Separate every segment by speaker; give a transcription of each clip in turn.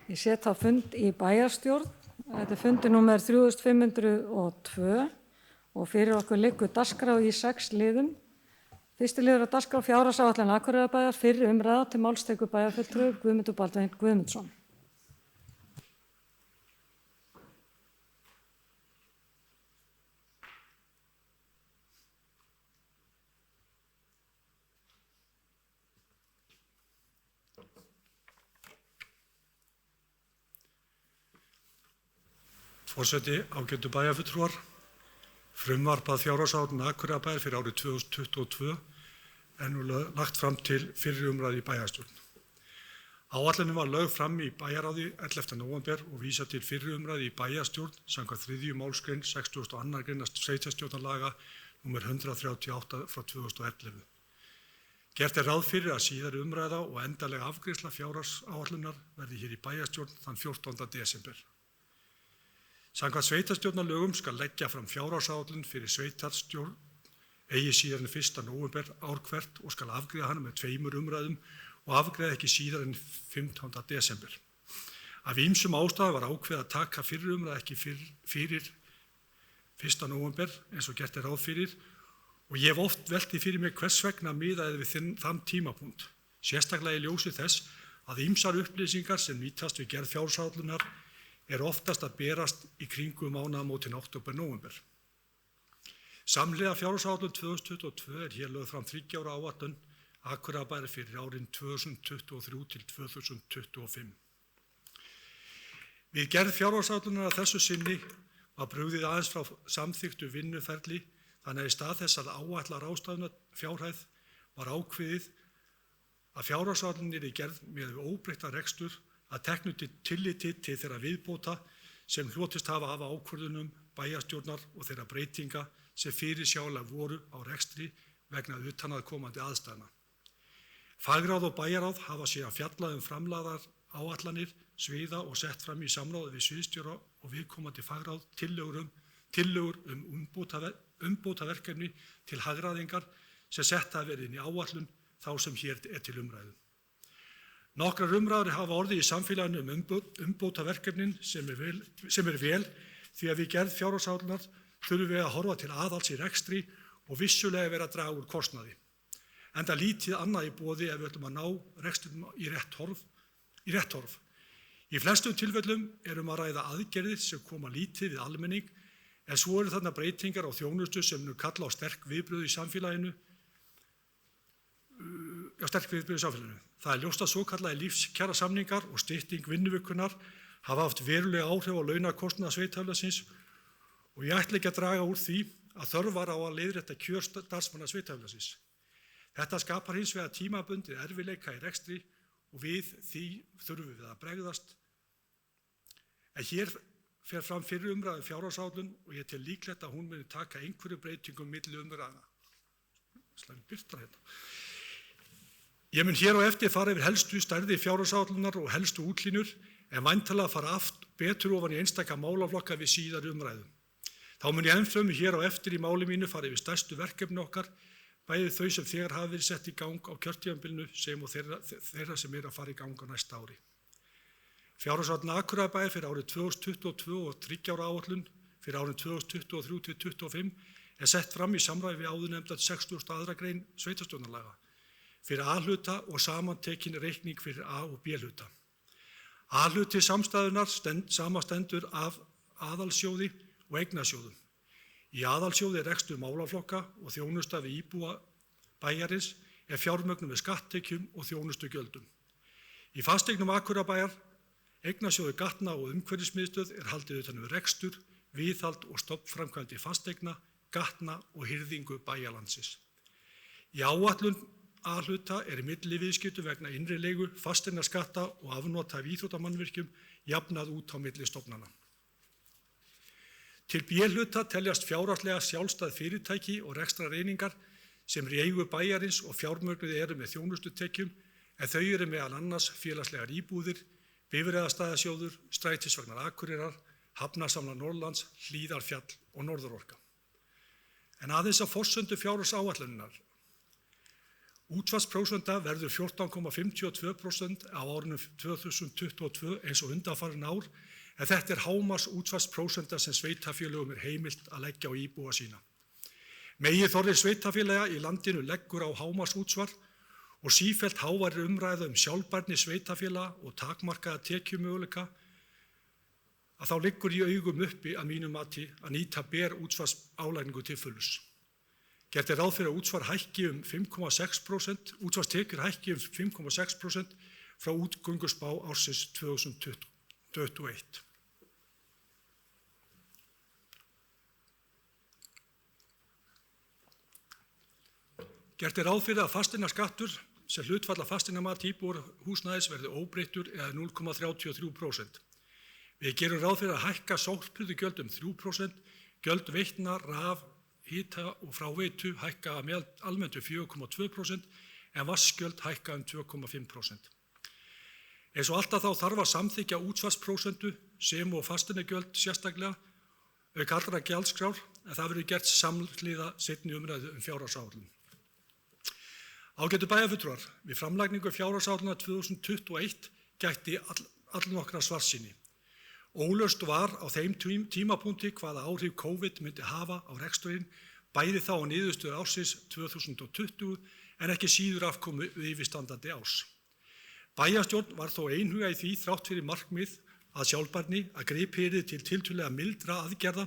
Speaker 1: Ég set þá fund í bæjarstjórn. Þetta fundi númer 3502 og fyrir okkur liggur dagskrá í 6 liðum. Fyrsti liður á dagskrá fjárhagsáætlun Akureyrarbæjar, fyrri umræða, til máls tekur bæjarfulltrúi Guðmundur Baldvin Guðmundsson.
Speaker 2: Forseti, ágætu bæjarfulltrúar, frumvarp að fjárhagsáætlun Akureyrarbæjar fyrir árið 2022 er nú lagt fram til fyrri umræðu í bæjarstjórn. Áætlunin var lögð fram í bæjarráði 11. nóvember og vísað til fyrri umræðu í bæjarstjórn samkvæmt 3. málsgrein 62. greinar sveitarstjórnarlaga nr. 138 frá 2011. Gert er ráð fyrir að síðari umræða og endanleg afgreiðsla fjárhagsáætlunar verði hér í bæjarstjórn þann 14. desember. Samkvæmt sveitarstjórnarlögum skal leggja fram fjárhagsáætlun fyrir sveitarstjórn eigi síðar en 1. nóvember ár hvert og skal afgreiða hana með 2 umræðum og afgreiða ekki síðar en 15. desember. Af ýmsum ástæðum var ákveðið að taka fyrri umræðu ekki fyrir 1. nóvember eins og gert er ráð fyrir og ég hef oft velt því fyrir mig hvers vegna miðaði við þann tímapunkt, sérstaklega í ljósi þess að ýmsar upplýsingar sem nýtast við gerð fjárhagsáætlunar er oftast að berast í kringum mánaðamótin október-nóvember. Samhliða fjárhagsáætlun 2022 er hér lögð fram 3 ára áætlun Akureyrarbæjar fyrir árin 2023 til 2025. Við gerð fjárhagsáætlunar að þessu sinni var brugðið aðeins frá samþykktu vinnuferli þannig að í stað þess að áætla ráðstöfunarfjárhæð var ákveðið að fjárhagsáætlunin yrði gerð með óbreyttan rekstur að teknu tilliti til þeirra viðbóta sem hlotist hafa af ákvörðunum bæjarstjórnar og þeirra breytinga sem fyrirsjáanlega voru á rekstri vegna utanaðkomandi aðstæðna. Fagráð og bæjarráð hafa síðan fjallað framlagðar áætlanir sviða og sett fram í samráði við sviðsstjóra og viðkomandi fagráð tillögur umbótaverkefni til hagræðingar sem sett hafa verið inn í áætlun þá sem hér er til umræðu. Nokkrar umræður hafa orðið í samfélaginu umbótaverkefnin sem er vel því að við gerð fjárhagsáætlunar þurfum við að horfa til aðhalds í rekstri og vissulega vera að draga úr kostnaði. Enda lítið annað í boði ef við ætlum að ná rekstrinum í rétt horf. Í flestum tilfellum að ræða aðgerðir sem koma lítið við almenning en svo eru þarna breytingar á þjónustu sem nú kalla á sterk viðbrögð í samfélaginu. Það er ljóst að svokallaðir lífskjarasamningar og stytting vinnuvikunnar hafa haft verulega áhrif á launakostnað sveitarfélagsins og ég ætla ekki að draga úr því að þörf var á að leiðrétta kjör starfsmanna sveitarfélagsins. Þetta skapar hins vegar tímabundið erfiðleika í rekstri og við því þurfum við að bregðast. En hér fer fram fyrri umræðu fjárhagsáætlun og ég tel líklegt að hún muni taka einhverju breytingum milli umræðna. Ég mun hér á eftir fara yfir helstu stærðir fjárhagsáætlunar og helstu útlínur en væntanlega fara betur ofan í einstaka málaflokka við síðari umræðu. Þá mun ég ennfremur hér á eftir í máli mínu fara yfir stærstu verkefni okkar, bæði þau sem þegar hafa verið sett í gang á kjörtímabilinu sem og þeirra sem að fara í gang á næsta ári. Fjárhagsáætlun Akureyrarbæjar fyrir árið 2022 og 3 ára áætlun fyrir árin 2023 til 2025 er sett fram í samræmi við áðurnefnda 62. grein sveitarstjórnarlaga fyrir A-hluta og samantekin reikning fyrir A- og B-hluta. A-hluti samstæðunar samastendur af aðalsjóði og eignasjóðum. Í aðalsjóði er rekstur málaflokka og þjónusta við íbúa bæjarins er fjármögnun með skatttekjum og þjónustugjöldum. Í fasteignum Akureyrarbæjar, eignasjóði gatna og umhverfismiðstöð er haldið utan um rekstur, viðhald og stofnframkvæmdir fasteigna, gatna og hirðingu bæjarlandsins. Í áætlun A-hluta er í milliviðskiptum vegna innri leigu, fasteignaskatta og afnota af íþróttamannvirkjum jafnað út á milli stofnana. Til B-hluta teljast fjárhagslega sjálfstæð fyrirtæki og rekstrareiningar sem í eigu bæjarins og fjármögnuð eru með þjónustutekjum en þau eru meðal annars félagslegar íbúðir, bifreiðastæðasjóður, strætisvagnar Akureyrar, Hafnasamlag Norðlands, Hlíðarfjall og Norðurorka. En aðeins að forsendu fjárhagsáætlunarinnar. Útsvarsprósenta verður 14,52% á árinu 2022 eins og undanfarin ár, en þetta er hámarks útsvarsprósenta sem sveitarfélögum er heimilt að leggja á íbúa sína. Meginþorri sveitarfélaga í landinu leggur á hámarks útsvar og sífellt háværi umræða sjálfbærni sveitarfélaga og takmarkaða tekjumöguleika að þá liggur í augum uppi að mínu mati að nýta ber útsvarsálagningu til fulls. Gert er ráð fyrir að útsvarstekjur hækki um 5,6% frá útgönguspá ársins 2021. Gert er ráð fyrir að fasteignaskattur sem hlutfall af fasteignamati íbúðarhúsnæðis verði óbreyttur eða 0,33%. Við gerum ráð fyrir að hækka sorphirðugjöld um 3%, gjöld veitna, raf, hita og fráveitu hækka almennt 4,2% en vatnsgjöld hækka 2,5%. Eins og alltaf þá þarf að samþykkja útsvarsprósentu sem og fasteignagjöld sérstaklega auk allra gjaldskrár en það verður gert samhliða seinni umræðu fjárhagsáætlun. Ágætu bæjarfulltrúar, við framlagningu fjárhagsáætlunar 2021 gætti allnokkra svartsýni. Óljóst var á þeim tímapunkti hvaða áhrif COVID myndi hafa á reksturinn, bæði þá á niðurstöðu ársins 2020 en ekki síður afkomu yfirstandandi árs. Bæjarstjórn var þó einhuga í því þrátt fyrir markmið að sjálfbærni að gripið yrði til tiltölulega mildra aðgerða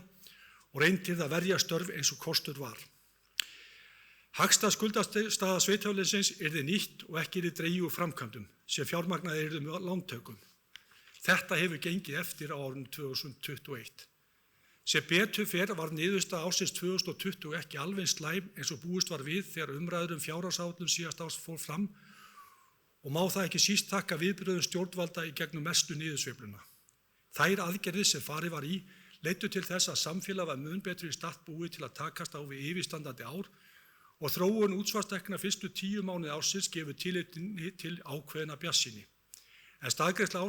Speaker 2: og reyndi að verja störf eins og kostur var. Hagstæð skuldastaða sveitarfélagsins yrði nýtt og ekki yrði dregið úr framkvæmdum sem fjármagnaðar yrðu með lántökum. Þetta hefur gengið eftir á árinu 2021. Sem betur fer var niðurstaða ársins 2020 ekki alveg slæm eins og búist var við þegar umræður fjárhagsáætlun síðasta árs fór fram og má það ekki síst þakka viðbrögðum stjórnvalda í gegnum mestu niðursveifluna. Þær aðgerðir sem farið var í leiddu til þess að samfélag var mun betur í stakk búið til að takast á við yfirstandandi ár og þróun útsvarstekna fyrstu 10 mánuði ársins gefur tilefni til ákveðinna bjartsýni. En staðgreiðsla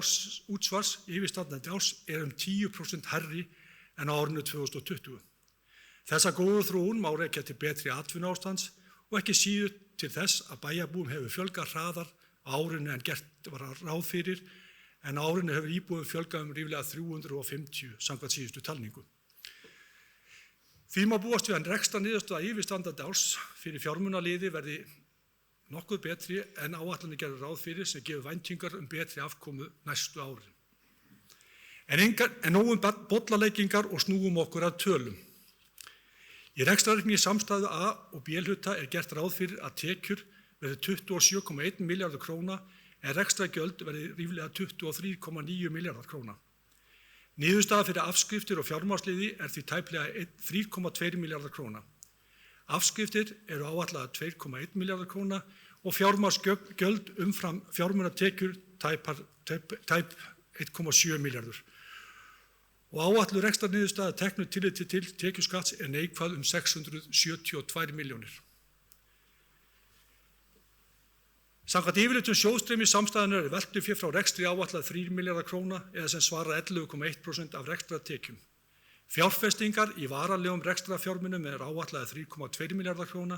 Speaker 2: útsvars yfirstandandi árs er 10% hærri en á árinu 2020. Þessa góðu þróun má rekja til betri atvinnuástands og ekki síður til þess að bæjarbúum hefur fjölgað hraðar á árinu en gert var ráð fyrir, en á árinu hefur íbúum fjölgað ríflega 350 samkvæmt síðustu talningu. Því má búast við að rekstrarniðurstaða yfirstandandi árs fyrir fjármunaliði verði nokkuð betri en áætlanir gerðu ráð fyrir sem gefur væntingar betri afkomu næstu árin. En nóg bollaleggingar og snúum okkur að tölum. Í rekstrarreikningi samstæðu A og B hluta er gert ráð fyrir að tekjur verði 27,1 milljarður króna en rekstrargjöld verði ríflega 23,9 milljarðar króna. Niðurstaða fyrir afskriftir og fjármagnsliði er því tæplega 3,2 milljarðar króna. Afskriftir eru áætlaðar 2,1 milljarðar króna og fjármagnsgjöld umfram fjármunatekjur tæp 1,7 milljarður. Og áætluð rekstrarniðurstaða teknu tilliti til tekjuskatts er neikvæð 672 milljónir. Samkvæmt yfirlitum sjóðstreymi samstæðunnar er veltufé frá rekstri áætlað 3 milljarðar króna eða sem svarar 11,1% af rekstrartekjum. Fjárfestingar í varalegum rekstrarfjármunum er áætlaðar 3,2 milljarðar króna.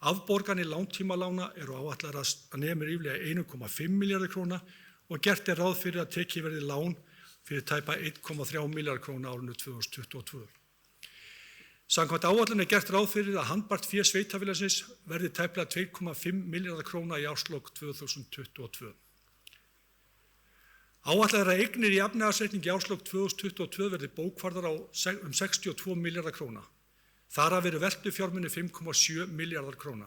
Speaker 2: Afborganir langtímalána eru áætlaðar að nemi ríflega 1,5 milljarðar króna og gert er ráð fyrir að tekið verði lán fyrir tæpa 1,3 milljarðar króna árinu 2022. Samkvæmt áætlun er gert ráð fyrir að handbært fé sveitarfélagsins verði tæplega 2,5 milljarðar króna í árslok 2022. Áætlaðar eignir í efnahagsreikningi árslok 2022 verði bókfærðar á 62 milljarðar króna. Þar af eru veltufjármunir 5,7 milljarðar króna.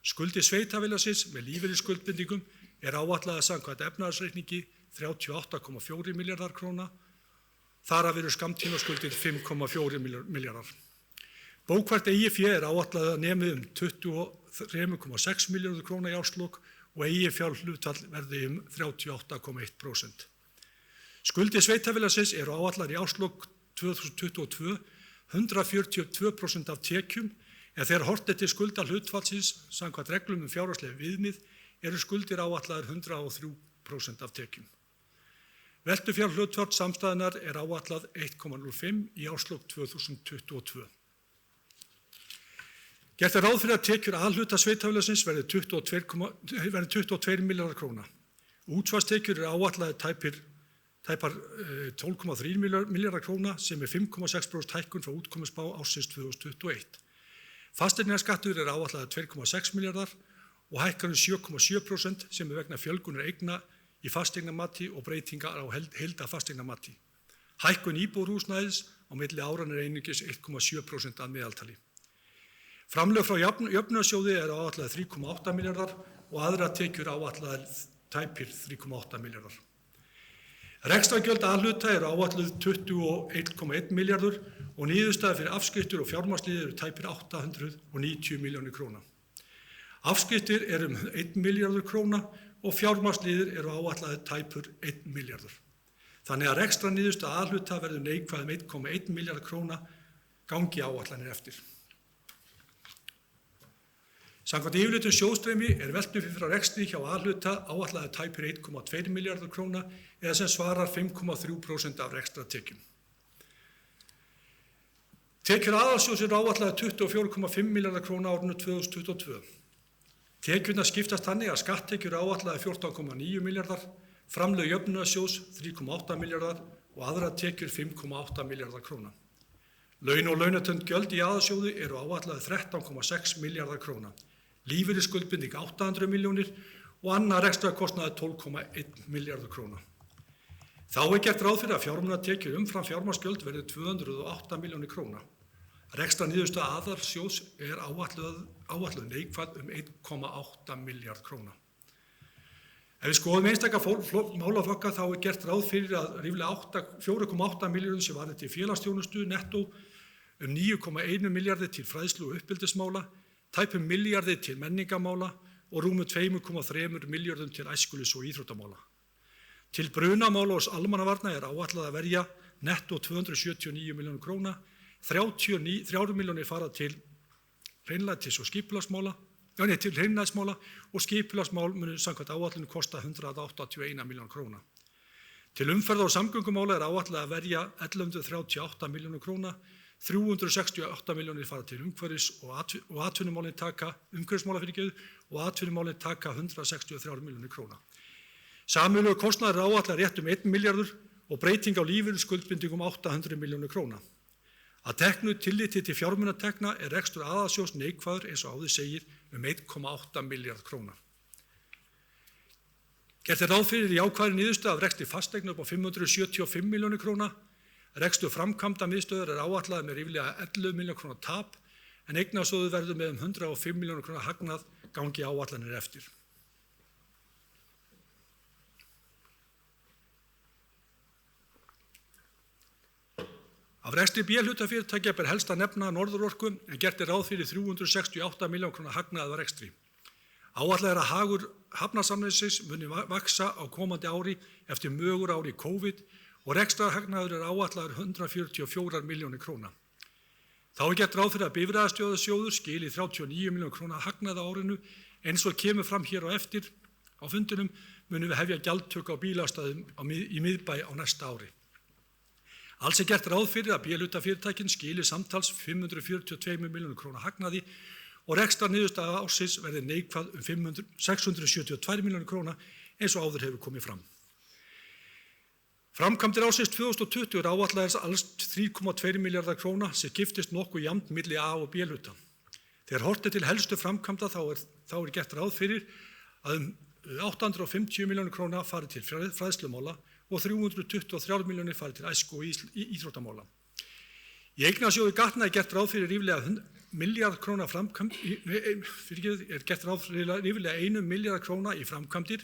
Speaker 2: Skuldir sveitarfélagsins með lífeyrisskuldbindingum er áætlaðar samkvæmt efnahagsreikningi 38,4 milljarðar króna. Þar af eru skammtímaskuldir 5,4 milljarðar. Bókfært eigið fé er áætlað að nemi 23,6 milljarðar króna í árslok og eigið fjárhlutfall verði 38,1%. Skuldir sveitarfélagsins eru áætlaðar í árslok 2022 142% af tekjum en þegar horft er til skuldahlutfallsins samkvæmt reglum fjárhagsleg viðmið eru skuldir áætlaðar 103% af tekjum. Veltufjárhlutfall samstæðunnar er áætlað 1,05 í árslok 2022. Gert ráð fyrir að tekjur A-hluta sveitarfélagsins verði 22 milljarðar króna. Útsvarstekjur áætlaðar tæpar 12,3 milljarðar króna sem 5,6% hækkun frá útkomuspá ársins 2021. Fasteignaskattur áætlaðar 2,6 milljarðar og hækkar 7,7% sem vegna fjölgunar eigna í fasteignamati og breytingar á heildarfasteignamati. Hækkun íbúðarhúsnæðis á milli áranna einungis 1,7% að meðaltali. Framlög frá jöfnunarsjóði áætlaðar 3,8 milljarðar og aðrar tekjur áætlaðar tæpir 3,8 milljarðar. Rekstrargjöld A-hluta áætluð 21,1 milljarður og niðurstaða fyrir afskriftir og fjármagnsliðir tæpir 890 milljónir króna. Afskriftir 1 milljarður króna og fjármagnsliðir áætlaðir tæpur 1 milljarður. Þannig að rekstrarniðurstaða A-hluta verður neikvæð 1,1 milljarður króna gangi áætlanir eftir. Samkvæmt yfirlitum sjóðstreymi veltufé frá rekstri hjá A-hluta áætlaðir tæpir 1,2 milljarður króna eða sem svarar 5,3% af rekstrartekjum. Tekjur aðalsjóðs áætlaðar 24,5 milljarðar króna árinu 2022. Tekjurnar skiptast þannig að skatttekjur áætlaðar 14,9 milljarðar, framlög jöfnunarsjóðs 3,8 milljarðar og aðrar tekjur 5,8 milljarðar króna. Laun og launatengd gjöld í aðalsjóði áætlaðar 13,6 milljarðar króna. Lífeyrisskuldbinding 800 milljónir og annar rekstrarkostnaður 12,1 milljarður króna. Þá gert ráð fyrir að fjármunatekjur umfram fjármagnsgjöld verði 208 milljónir króna. Rekstrarniðurstaða aðalsjóðs áætluð neikvæð 1,8 milljarð króna. Ef við skoðum einstaka málaflokka þá gert ráð fyrir að ríflega 4,8 milljörðum sem varði til félagsþjónustu nettó, 9,1 milljarði til fræðslu og uppeldismála, tæpum milljarði til menningarmála og rúmum 2,3 milljörðum til æskulis- og íþróttamála. Til brunamála og almannavarna áætlað að verja nettó 279 milljónir króna, 3 milljónir fara til hreinlætis- og skipulagsmála, til hreinlætismála og skipulagsmál munu samkvæmt áætlun kosta 181 milljónir króna. Til umferðar- og samgöngumála áætlað að verja 1138 milljónir króna, 368 milljónir fara til umhverfismála og atvinnumálin taka 163 milljónir króna. Sameiginlegur kostnaður áætlaður rétt 1 milljarður og breyting á lífeyrisskuldbindingum 800 milljónir króna. Að teknu tilliti til fjármunatekna rekstur aðalsjóðs neikvæður eins og áður segir 1,8 milljarð króna. Gert ráð fyrir jákvæðri niðurstöðu af rekstri fasteigna upp á 575 milljónir króna. Rekstur framkvæmda miðstöðvar áætlaður með ríflega 11 milljónir króna tap en eignasjóður verður með 105 milljónir króna hagnað gangi áætlanir eftir. Af rekstri B-hlutafyrirtækja ber helst að nefna Norðurorku en gert ráð fyrir 368 milljónir króna hagnað af rekstri. Áætlað að hagur hafnasamningsins muni vaxa á komandi ári eftir mögur ári COVID og rekstrarhagnaður áætlaður 144 milljónir króna. Þá gert ráð fyrir að bifreiðasjóður skili 39 milljónir króna hagnað á árinu eins og kemur fram hér á eftir á fundinum munum við hefja gjaldtöku á bílastæðum í miðbæ á næsta ári. Alls gert ráð fyrir að B-hlutafyrirtækin skili samtals 542 milljónir króna hagnaði og rekstrarniðurstaða ársins verði neikvæð 672 milljónir króna eins og áður hefur komið fram. Framkvæmdir ársins 2020 áætlaðar alls 3,2 milljarðar króna sem skiptist nokkuð jafnt milli A- og B-hluta. Þegar horft til helstu framkvæmda þá gert ráð fyrir að 850 milljónir króna fari til fræðslumála og 323 milljónir fari til æsku- og íþróttamála. Í eignasjóði gatna gert ráð fyrir ríflega milljarð króna gert ráð fyrir ríflega 1 milljarð króna í framkvæmdir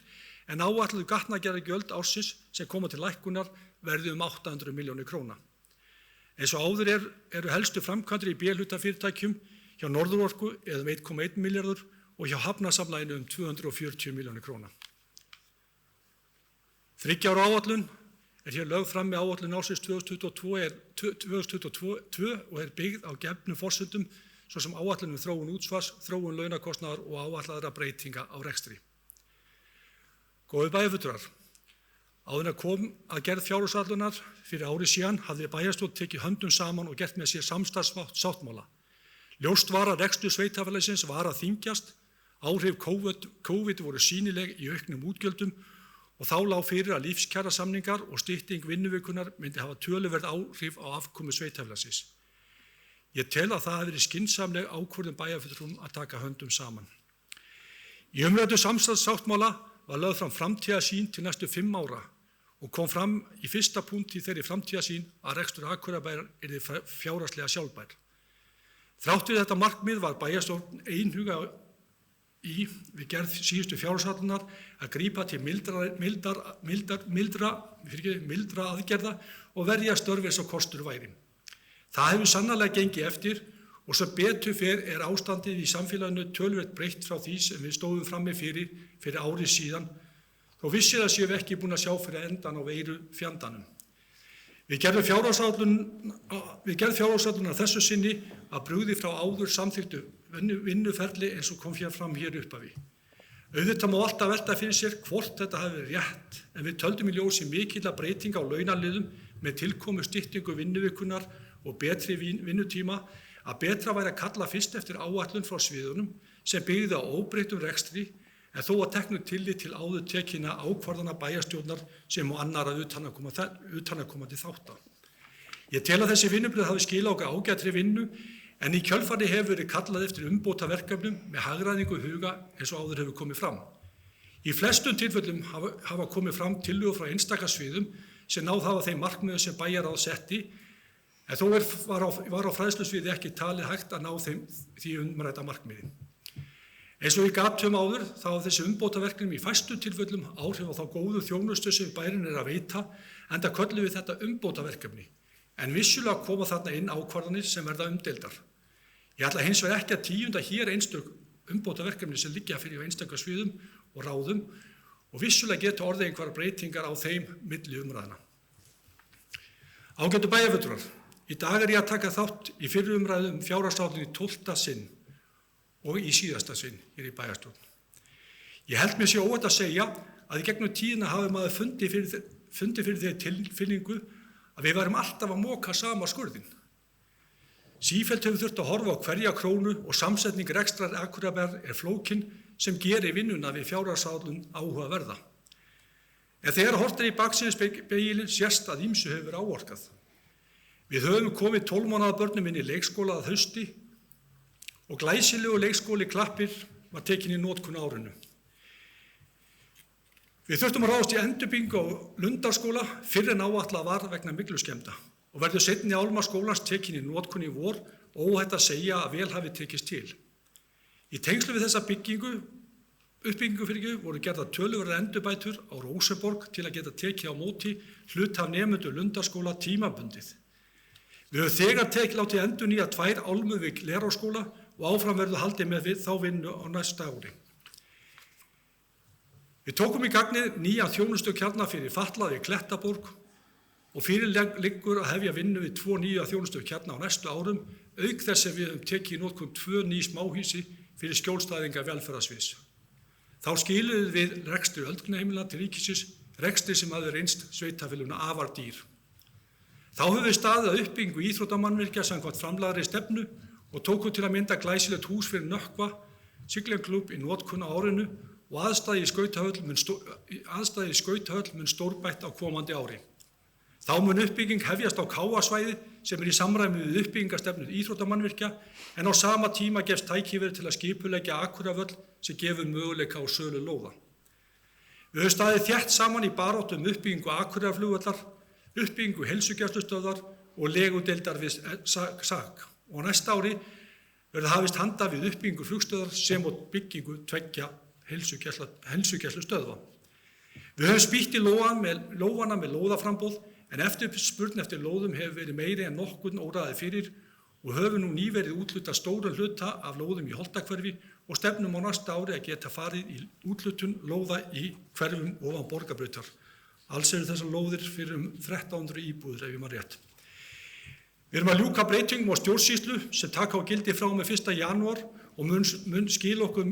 Speaker 2: en áætluð gatnagerðargjöld ársins sem koma til lækkunar verði 800 milljónir króna. Eins og áður eru helstu framkvæmdir í B-hlutafyrirtækjum hjá Norðurorku eða 1,1 milljarður og hjá Hafnasamlaginu 240 milljónir króna. 3 ára áætlun hér lögð fram með áætlun ársins 2022 og byggð á gefnum forsendum svo sem áætlun þróun útsvars, þróun launakostnaðar og áætlaðra breytinga á rekstri. Góðir bæjarfulltrúar, áður en kom að gerð fjárhagsáætlunar fyrir ári síðan hafði bæjarstjórn tekið höndum saman og gert með sér samstarfssáttmála. Ljóst var að rekstur sveitarfélagsins var að þyngjast, áhrif COVID voru sýnileg í auknum útgjöldum og þá lá fyrir að lífskjarasamningar og stytting vinnuvikunar myndi hafa töluverð áhrif á afkomu sveitarfélagsins. Ég tel að það hafi verið skynsamleg ákvörðun bæjarfulltrúum að taka höndum saman. Í umræddu samstarfssáttmála var lögð fram framtíðarsýn til næstu 5 ára og kom fram í fyrsta punkti þeirri framtíðarsýn að rekstur Akureyrarbæjar yrði fjárhagslega sjálfbær. Þrátt fyrir þetta markmið var bæjarstjórn einhuga við gerð síðustu fjárhagsáætlunar að grípa til mildra aðgerða og verja störf eins og kostur væri. Það hefur sannarlega gengið eftir og svo betur fer ástandið í samfélaginu töluvert breytt frá því sem við stóðum frammi fyrir ári síðan, þó vissilega séum við ekki búin að sjá fyrir endan á veiru fjandanum. Við gerð fjárhagsáætlunar þessu sinni að brugði frá áður samþykktu vinnuferli eins og kom fram hér upphafi. Auðvitað má alltaf velta fyrir sér hvort þetta hafi verið rétt, en við töldum í ljósi mikilla breytinga á launaliðum með tilkomu styttingu vinnuvikunar og betri vinnutíma að betra væri að kalla fyrst eftir áætlun frá sviðunum sem byggði á óbreyttum rekstri en þó að teknu tillit til áður tekinna ákvarðana bæjarstjórnar sem og annarra utanaðkomandi þátta. Ég tel að þessi vinnubrögð hafi skilað okkur ágætri vinnu en í kjölfarið hefur verið kallað eftir umbótaverkefnum með hagræðingu huga eins og áður hefur komið fram. Í flestum tilfellum hafa komið fram tillögur frá einstaka sviðum sem náð hafa þeim markmiðum sem bæjarráð setti, en þó var á fræðslusviði ekki talið hægt að ná því umrædda markmiði. Eins og ég gat áður þá hafa þessi umbótaverkefnum í fæstum tilfellum áhrif á þá góðu þjónustu sem bærinn að veita, enda köllum við þetta umbótaverkefni, en vissulega koma þarna inn ákvarðanir sem verða umdeildar. Ég ætla hins vegar ekki að tíunda hér einstök umbótaverkefni sem liggja fyrir einstakar sviðum og ráðum og vissulega geta orðið einhverjar breytingar á þeim milli umræðna. Ágætu bæjarfulltrúar, í dag ég að taka þátt í fyrri umræðu fjárhagsáætlun í 12. sinn og í síðasta sinn hér í bæjarstjórn. Ég held mér sé óhætt að segja að í gegnum tíðina hafi maður fundið fyrir þeirri tilfinningu að við værum alltaf að moka sama skurðinn. Sífellt hefur þurft að horfa á hverja krónu og samsetning rekstrar Akureyrarbæjar flókin sem gerir vinnuna við fjárhagsáætlun áhugaverða. En þegar horft í baksýnisspegilinn sést að ýmsu hefur verið áorkað. Við höfum komið 12 mánaða börnum inn í leikskóla að hausti og glæsilegu leikskóli Klappir var tekin í notkun á árinu. Við þurftum að ráðast í endurbyggingu á Lundarskóla fyrr en áætlað var vegna mygluskemmda og verður seinni álma skólans tekin í notkun í vor og óhætt að segja að vel hafi tekist til. Í tengslu við þessa uppbyggingu voru gerðar töluverðar endurbætur á Róseborg til að geta tekið á móti hluta af nemendur Lundarskóla tímabundið. Við höfum þegar látið endurnýja 2 álmur við Glerárskóla og áfram verður haldið með þá vinnu á næsta ári. Við tókum í gagnið nýja þjónustukjarna fyrir fatlaða í Klettaborg og fyrir liggur að hefja vinnu við 2 nýja þjónustukjarna á næstu árum, auk þess sem við höfum tekið í notkun 2 ný smáhýsi fyrir skjólstæðinga velferðarsviðs. Þá skiluðum við rekstri öldrunarheimila til ríkisins, rekstri sem hafði reynst sveitarfélögum afar dýr. Þá höfum við staðið að uppbyggingu íþróttamannvirkja samkvæmt framlagðri stefnu og tókum til að mynda glæsilegt hús fyrir Nökkva, Siglingaklúbb í notkun á árinu og aðstæði í skautahöll mun stórbætt á komandi ári. Þá mun uppbygging hefjast á Káasvæði sem í samræmi við uppbyggingarstefnu íþróttamannvirkja en á sama tíma gefst tækifæri til að skipuleggja Akureyrarvöll sem gefur möguleika á sölu lóða. Við höfum staðið þétt saman í baráttu uppbyggingu Akureyrarflugvallar, uppbyggingu heilsugæslustöðvar og legudeildar við SAK og næsta ári verður hafist handa við uppbyggingu flugstöðvar sem og byggingu 2 heilsugæslustöðva. Við höfum spýtt í lófana með lóðaframboð en eftirspurn eftir lóðum hefur verið meiri en nokkurn óraði fyrir og höfum nú nýverið úthlutað stóran hluta af lóðum í Holtahverfi og stefnum á næsta ári að geta farið í úthlutun lóða í hverfum ofan Borgarbrautar. Alls eru þessar lóðir fyrir 1300 íbúðir ef ég man rétt. Við erum að ljúka breytingum á stjórnsýslu sem taka á gildi frá með 1. janúar og mun skila okkur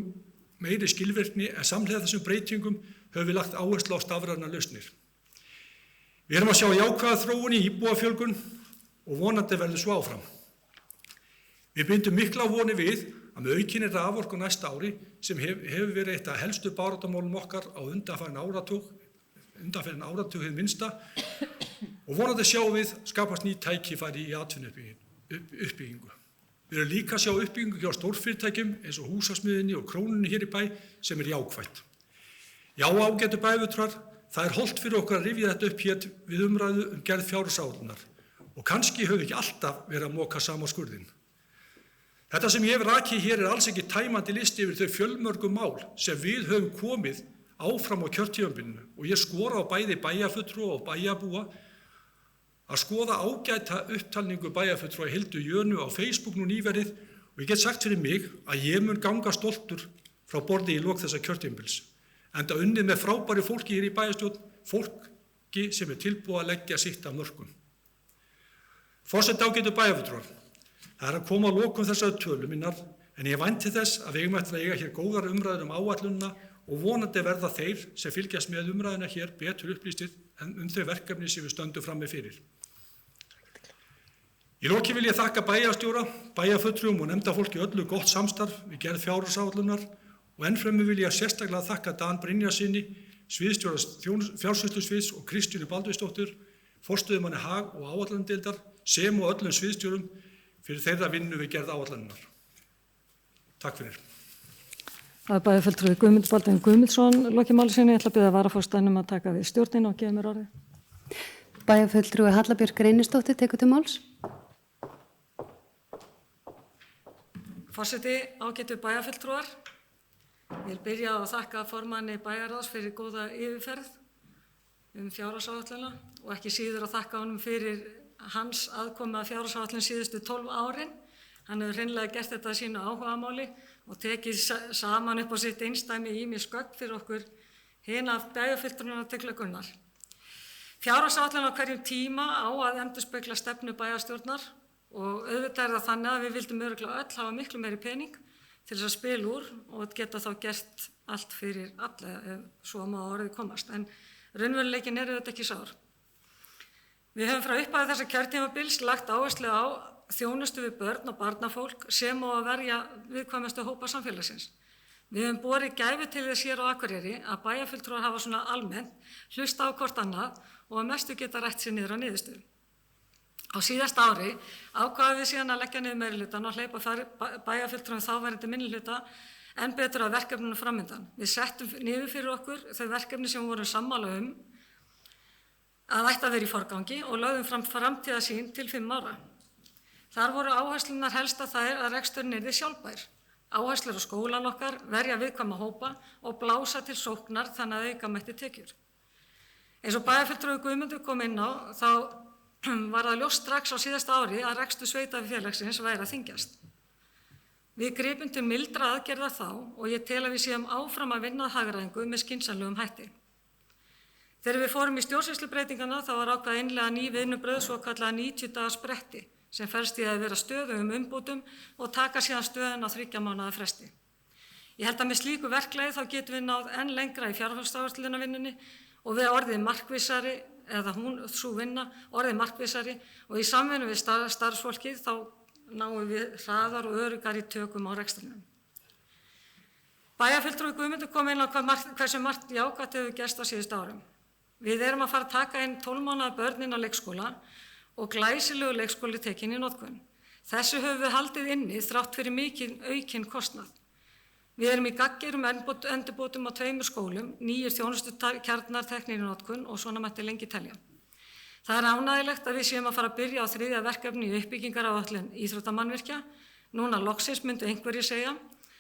Speaker 2: meiri skilvirkni en samhliða þessum breytingum höfum við lagt áherslu á stafrænar lausnir. Við erum að sjá jákvæða þróun í íbúafjölgun og vonandi verður svo áfram. Við bindum mikla vonir við að með aukinni raforku næsta ári sem hefur verið eitt af helstu baráttumálum okkar á undanfarinn áratug hið minnsta og vonandi sjáum við skapast ný tækifæri í atvinnuuppbyggingu. Við erum líka að sjá uppbyggingu hjá stórfyrirtækjum eins og Húsasmiðjunni og Krónunni hér í bæ sem jákvætt. Já, ágætu bæjarfulltrúar, það hollt fyrir okkur að rifja þetta upp hér við umræðu gerð fjárhagsáætlunar og kannski höfum við ekki alltaf verið að moka sama skurðinn. Þetta sem ég hef rakið hér alls ekki tæmandi listi yfir þau fjölmörgu mál sem við höfum komið áfram á kjörtímabilinu og ég skora á bæði bæjarfulltrúa og bæjarbúa að skoða ágæta upptalningu bæjarfulltrúa Hildu Jönu á Facebook nú nýverið og ég get sagt fyrir mig að ég mun ganga stoltur frá borði í lok þessa kjörtímabils. Enda unnið með frábæru fólki hér í bæjarstjórn, fólki sem tilbúið að leggja sitt af mörkum. Forseti ágætu bæjarfulltrúar, það að koma að lokum þessari tölu minnar en ég vænti þess að við eigum eftir að eiga hér góðar umræður áætlunina og vonandi verða þeir sem fylgjast með umræðina hér betur upplýstir en þau verkefni sem við stöndum frammi fyrir. Í lokin vil ég þakka bæjarstjóra, bæjarfulltrúum og nefndarfólki öllu gott samstarf við gerð fjárhagsáætlunar og ennfremur vil ég sérstaklega þakka Dan Brynjarssyni, sviðsstjóra fjársýslusviðs og Kristjáni Baldvinsdóttur, forstöðumanni Hag- og áætlunardeildar sem og öllum sviðsstjórum fyrir þeirra vinnu við gerð áætlunarinnar. Takk fyrir.
Speaker 1: Það bæjarfulltrúi Guðmundur Baldvin Guðmundsson lokið máli sinni. Ég ætla að biðja varaforsetanum að taka við stjórnina og gefa mér orðið.
Speaker 3: Bæjarfulltrúi Halla Björk Reynisdóttir tekur til máls.
Speaker 1: Forseti, ágætu bæjarfulltrúar. Ég vil byrja á að þakka formanni bæjarráðs fyrir góða yfirferð fjárhagsáætlunina og ekki síður að þakka honum fyrir hans aðkomu að fjárhagsáætlun síðustu 12 árin. Hann hefur hreinlega gert þetta að sínu áhugamáli og tekið saman upp á sitt einsdæmi ýmis gögn fyrir okkur hina bæjarfulltrúana til glöggunar. Fjárhagsáætlun á hverjum tíma á að endurspegla stefnu bæjarstjórnar og auðvitað það þannig að við vildum örugglega öll hafa miklu meiri pening til þess að spila úr og geta þá gert allt fyrir alla ef svo má orðið komast. En raunveruleikin auðvitað ekki sár. Við höfum frá upphafi þessa kjörtímabils lagt áherslu á þjónustu við börn og barnafólk sem á að verja viðkvæmustu hópa samfélagsins. Við höfum borið gæfu til þess hér á Akureyri að bæjarfulltrúar hafa svona almennt hlusta á hvort annað og að mestu geta rætt sér niður á niðurstöðu. Á síðasta ári ákváðum við síðan að leggja niður meirihlutann og hleypa bæjarfulltrúum þáverandi minnihluta en betur að verkefninu framundan. Við settum niður fyrir okkur þau verkefni sem við vorum sammála að ætti að vera í forgangi og lögðum fram framtíðarsýn til 5 ára. Þar voru áherslunar helst að þær að reksturinn yrði sjálfbær. Áherslur á skólan okkar, verja viðkvæma hópa og blása til sóknar þannig að auka mætti tekjur. Eins og bæjarfulltrúi Guðmundur kom inn á, þá var það ljóst strax á síðasta ári að rekstur sveitarfélagsins væri að þyngjast. Við gripum til mildra aðgerða þá og ég tel að við séum áfram að vinna að hagræðingu með skynsamlegum hætti. Þegar við fórum í stjórnsýslubreytingana þá var ákveðið að innleiða ný vinnubrögð svokallaða 90 daga spretti sem felst í að vera stöðugum umbótum og taka síðan stöðun á 3 mánaða fresti. Ég held að með slíku verklagi þá getum við náð enn lengra í fjárhagsáætlunarvinnunni og við orðið markvissari, eða sú vinna orðið markvissari og í samvinnu við starfsfólkið þá náum við hraðar og öruggari tökum á rekstrinum. Bæjarfulltrúi Guðmundur kom inn á hversu margt jákvætt hefur gerst á síðustu árum. Við erum að fara að taka inn 12 mánaða börn inn á leikskóla og glæsilegu leikskóli tekinn í notkun. Þessu höfum við haldið inni þrátt fyrir mikinn aukinn kostnað. Við erum í gagngerum endurbótum á 2 skólum, 9 þjónustukjarnar teknir í notkun og svona mætti lengi telja. Það er ánægjulegt að við séum að fara að byrja á 3. verkefni í uppbyggingaráætlun íþróttamannvirkja. Núna loksins myndu einhverjir segja,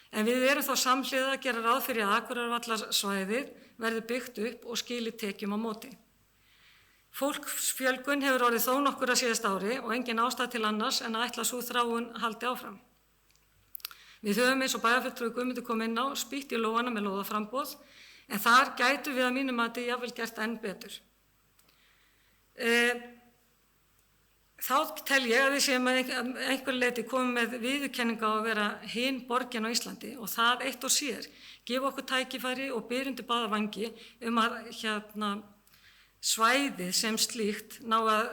Speaker 1: en við erum þá samhliða að gera ráð fyrir að Akureyrarvallarsvæðið verði byggt upp og skili tekjum á móti. Fólksfjölgun hefur orðið þó nokkur að síðasta ári og engin ástæða til annars en að ætla sú þráun haldi áfram. Við höfum eins og bæjarfulltrúi Guðmundur kom inn á spýtt í lófana með lóðaframboð en þar gætu við að mínum mati jafnvel gert enn betur. Þá tel ég að við séum að einhverju leyti komum með viðurkenningu á að vera hin borgin á Íslandi og það eitt og sér gefa okkur tækifæri og byrjundu báða vangi að svæðið sem slíkt ná að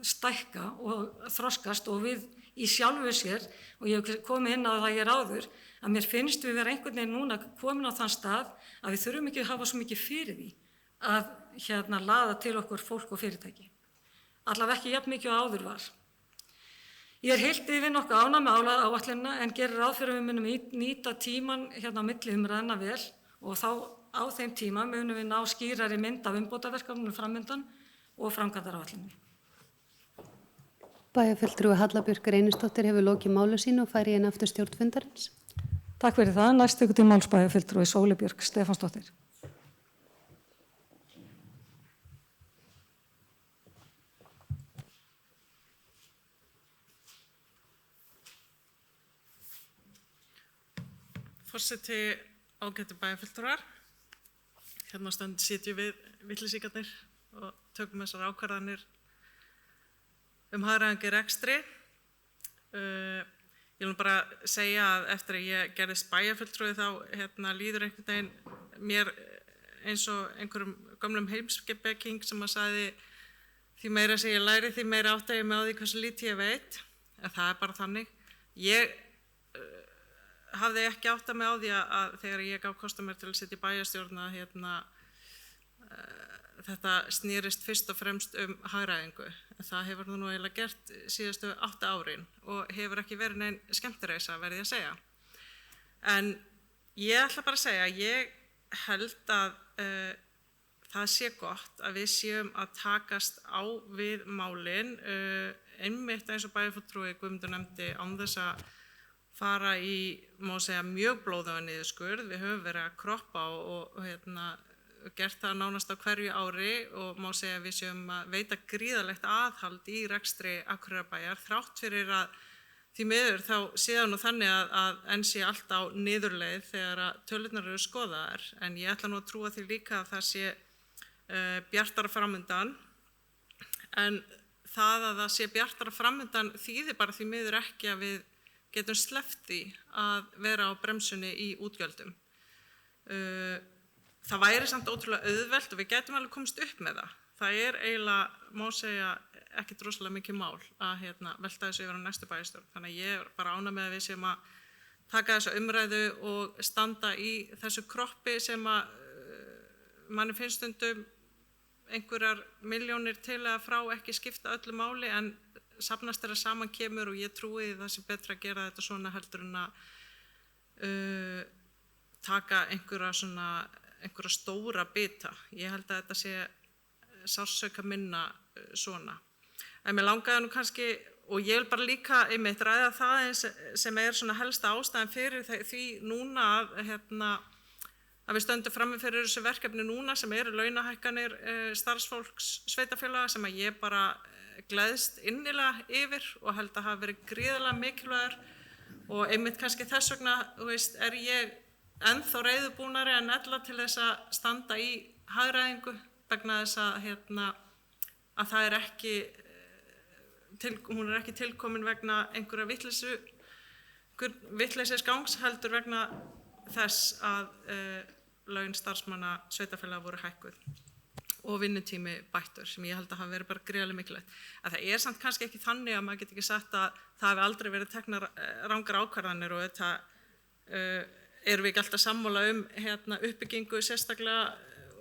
Speaker 1: stækka og þroskast og við í sjálfu sér, og ég hef komið inn á það hér áður, að mér finnst við vera einhvern veginn núna komin á þann stað að við þurfum ekki að hafa svo mikið fyrir því að laða til okkur fólk og fyrirtæki. Allavega ekki jafn mikið og áður var. Ég heilt yfir nokkuð ánægð með áætlunina en gerir ráð fyrir að við munum nýta tímann á milli umræðna vel og þá á þeim tíma munum við ná skýrari mynd af umbótaverkefnum framundan og framkvæmdaráætluninni.
Speaker 3: Bæjarfulltrúi Halla Björk Reynisdóttir hefur lokið máli sínu og færi inn aftur stjórn fundarins.
Speaker 1: Takk fyrir það. Næst tekur til máls bæjarfulltrúi Sóli Björk Stefánsdóttir.
Speaker 4: Forseti, ágætu bæjarfulltrúar. Hérna sitjum við vitleysingarnir og tökum þessar ákvarðanir hagræðingu í rekstri. Ég vil bara segja að eftir að ég gerðist bæjarfulltrúi þá líður einhvern veginn mér eins og einhverjum gömlum heimspeking sem að sagði því meira sem ég læri því meira átta ég mig á því hversu lítið ég veit. En það er bara þannig. Ég hafði ekki áttað mig á því að þegar ég gaf kosta mér til að sitja í bæjarstjórn að þetta snýrist fyrst og fremst hagræðingu. Það hefur nú eiginlega gert síðustu 8 árin og hefur ekki verið nein skemmtireisa, verð ég að segja. En ég ætla bara að segja að ég held að það sé gott að við séum að takast á við málin, einmitt eins og bæjarfulltrúi Guðmundur nefndi án þess að fara í, má segja, mjög blóðugan niðurskurð. Við höfum verið að kroppa og gert það nánast á hverju ári og má segja að við séum að veita gríðarlegt aðhald í rekstri Akureyrarbæjar þrátt fyrir að því miður þá séð nú þannig að enn sé allt á niðurleið þegar að tölurnar eru skoðaðar. En ég ætla nú að trúa því líka að það sé bjartara framundan. En það að það sé bjartara framundan þýðir bara því miður ekki að við getum sleppt því að vera á bremsunni í útgjöldum. Það væri samt ótrúlega auðvelt og við getum alveg komist upp með það. Það er eiginlega, má segja, ekkert rosalega mikið mál að velta þessu yfir á næstu bæjarstjórn. Þannig að ég er bara ánægð með að við séum að taka þessa umræðu og standa í þessu kroppi sem að manni finnst stundum einhverjar milljónir til að frá ekki skipta öllu máli en safnast þeirra saman kemur og ég trúi það sé betra að gera þetta svona heldur en að taka einhverja stóra bita. Ég held að þetta sé sársauka minna svona. En mér langaði nú kannski, og ég vil bara líka einmitt ræða það sem svona helsta ástæðan fyrir því núna að við stöndum frammi fyrir þessu verkefni núna sem eru launahækkanir starfsfólks sveitarfélaga sem að ég bara gleðst innilega yfir og held að hafa verið gríðarlega mikilvægur og einmitt kannski þess vegna er ég ennþá reiðubúnari en ella til þess að standa í hagræðingu vegna þess að það er ekki hún er ekki tilkomin vegna einhverja vitleysisgangs heldur vegna þess að laun starfsmanna sveitarfélaga voru hækkuð og vinnutími bættur sem ég held að hafa verið bara gríðarlega mikilvægt. Að það samt kannski ekki þannig að maður get ekki sagt að það hafi aldrei verið teknar rangar ákvarðanir og þetta erum við ekki alltaf sammála uppbyggingu sérstaklega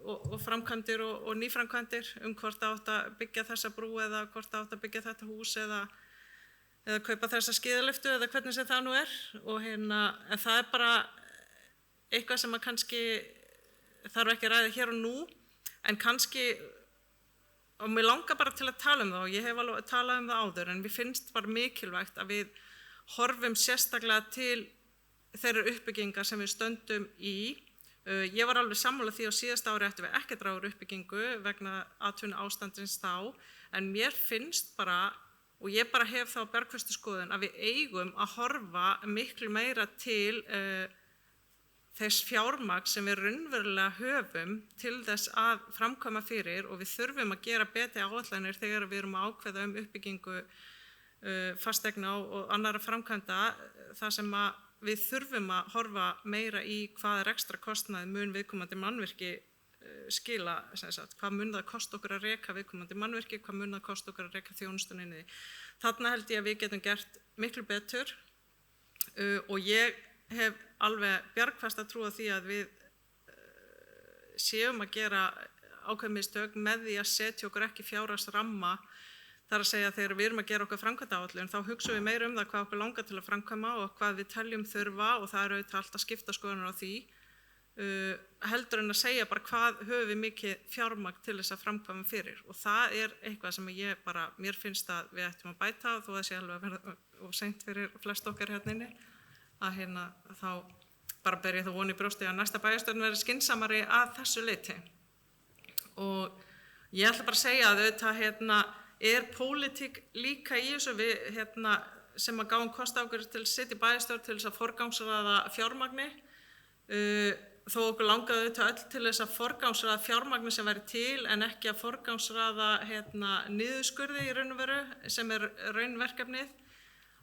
Speaker 4: og framkvæmdir og nýframkvæmdir hvort átt að byggja þessa brú eða hvort átt að byggja þetta hús eða kaupa þessa skíðalyftu eða hvernig sem það nú er og en það er bara eitthvað sem að kannski þarf ekki að ræða hér og nú en kannski, og mér langar bara til að tala það og ég hef alveg talað það áður en mér finnst bara mikilvægt að við horfum sérstaklega til þeirra uppbyggingar sem við stöndum í. Ég var alveg sammála því á síðasta ári ættum við ekki að draga úr uppbyggingu vegna atvinnuástandsins þá en mér finnst bara, og ég bara hef þá bergföstu skoðun að við eigum að horfa miklu meira til þess fjármagn sem við raunverulega höfum til þess að framkvæma fyrir og við þurfum að gera betri áætlanir þegar við erum að ákveða uppbyggingu fasteigna og annarra framkvæmda þar sem að við þurfum að horfa meira í hvaða rekstrakostnaði mun viðkomandi mannvirki skila, hvað mun það kosta okkur að reka viðkomandi mannvirki, hvað mun það kosta okkur að reka þjónustuna inn í því. Þarna held ég að við getum gert miklu betur og ég hef alveg bjargfasta trú á því að við séum að gera ákveðin mistök með því að setja okkur ekki fjárhagsramma. Það er að segja að þegar við erum að gera okkar framkvæmdaáætlun þá hugsum við meira það hvað okkur langar til að framkvæma og hvað við teljum þurfa og það er auðvitað alltaf skipta skoðunar á því heldur en að segja bara hvað höfum við mikið fjármagn til þess að framkvæma fyrir og það er eitthvað sem mér finnst að við ættum að bæta þó það sé alveg að verða og seint fyrir flest okkar hérna inni að þá bara ber ég þá von í brjósti að næsta bæjarstjórn verði skynsamari að þessu leyti og ég ætla bara að segja að auðvitað er pólitík líka í þessu við sem að gáum kost á okkur til að sitja í bæjarstjórn til þess að forgangsraða fjármagni þó okkur langaði auðvitað öll til þess að forgangsraða fjármagni sem væri til en ekki að forgangsraða niðurskurði í raun og veru sem er raunverkefnið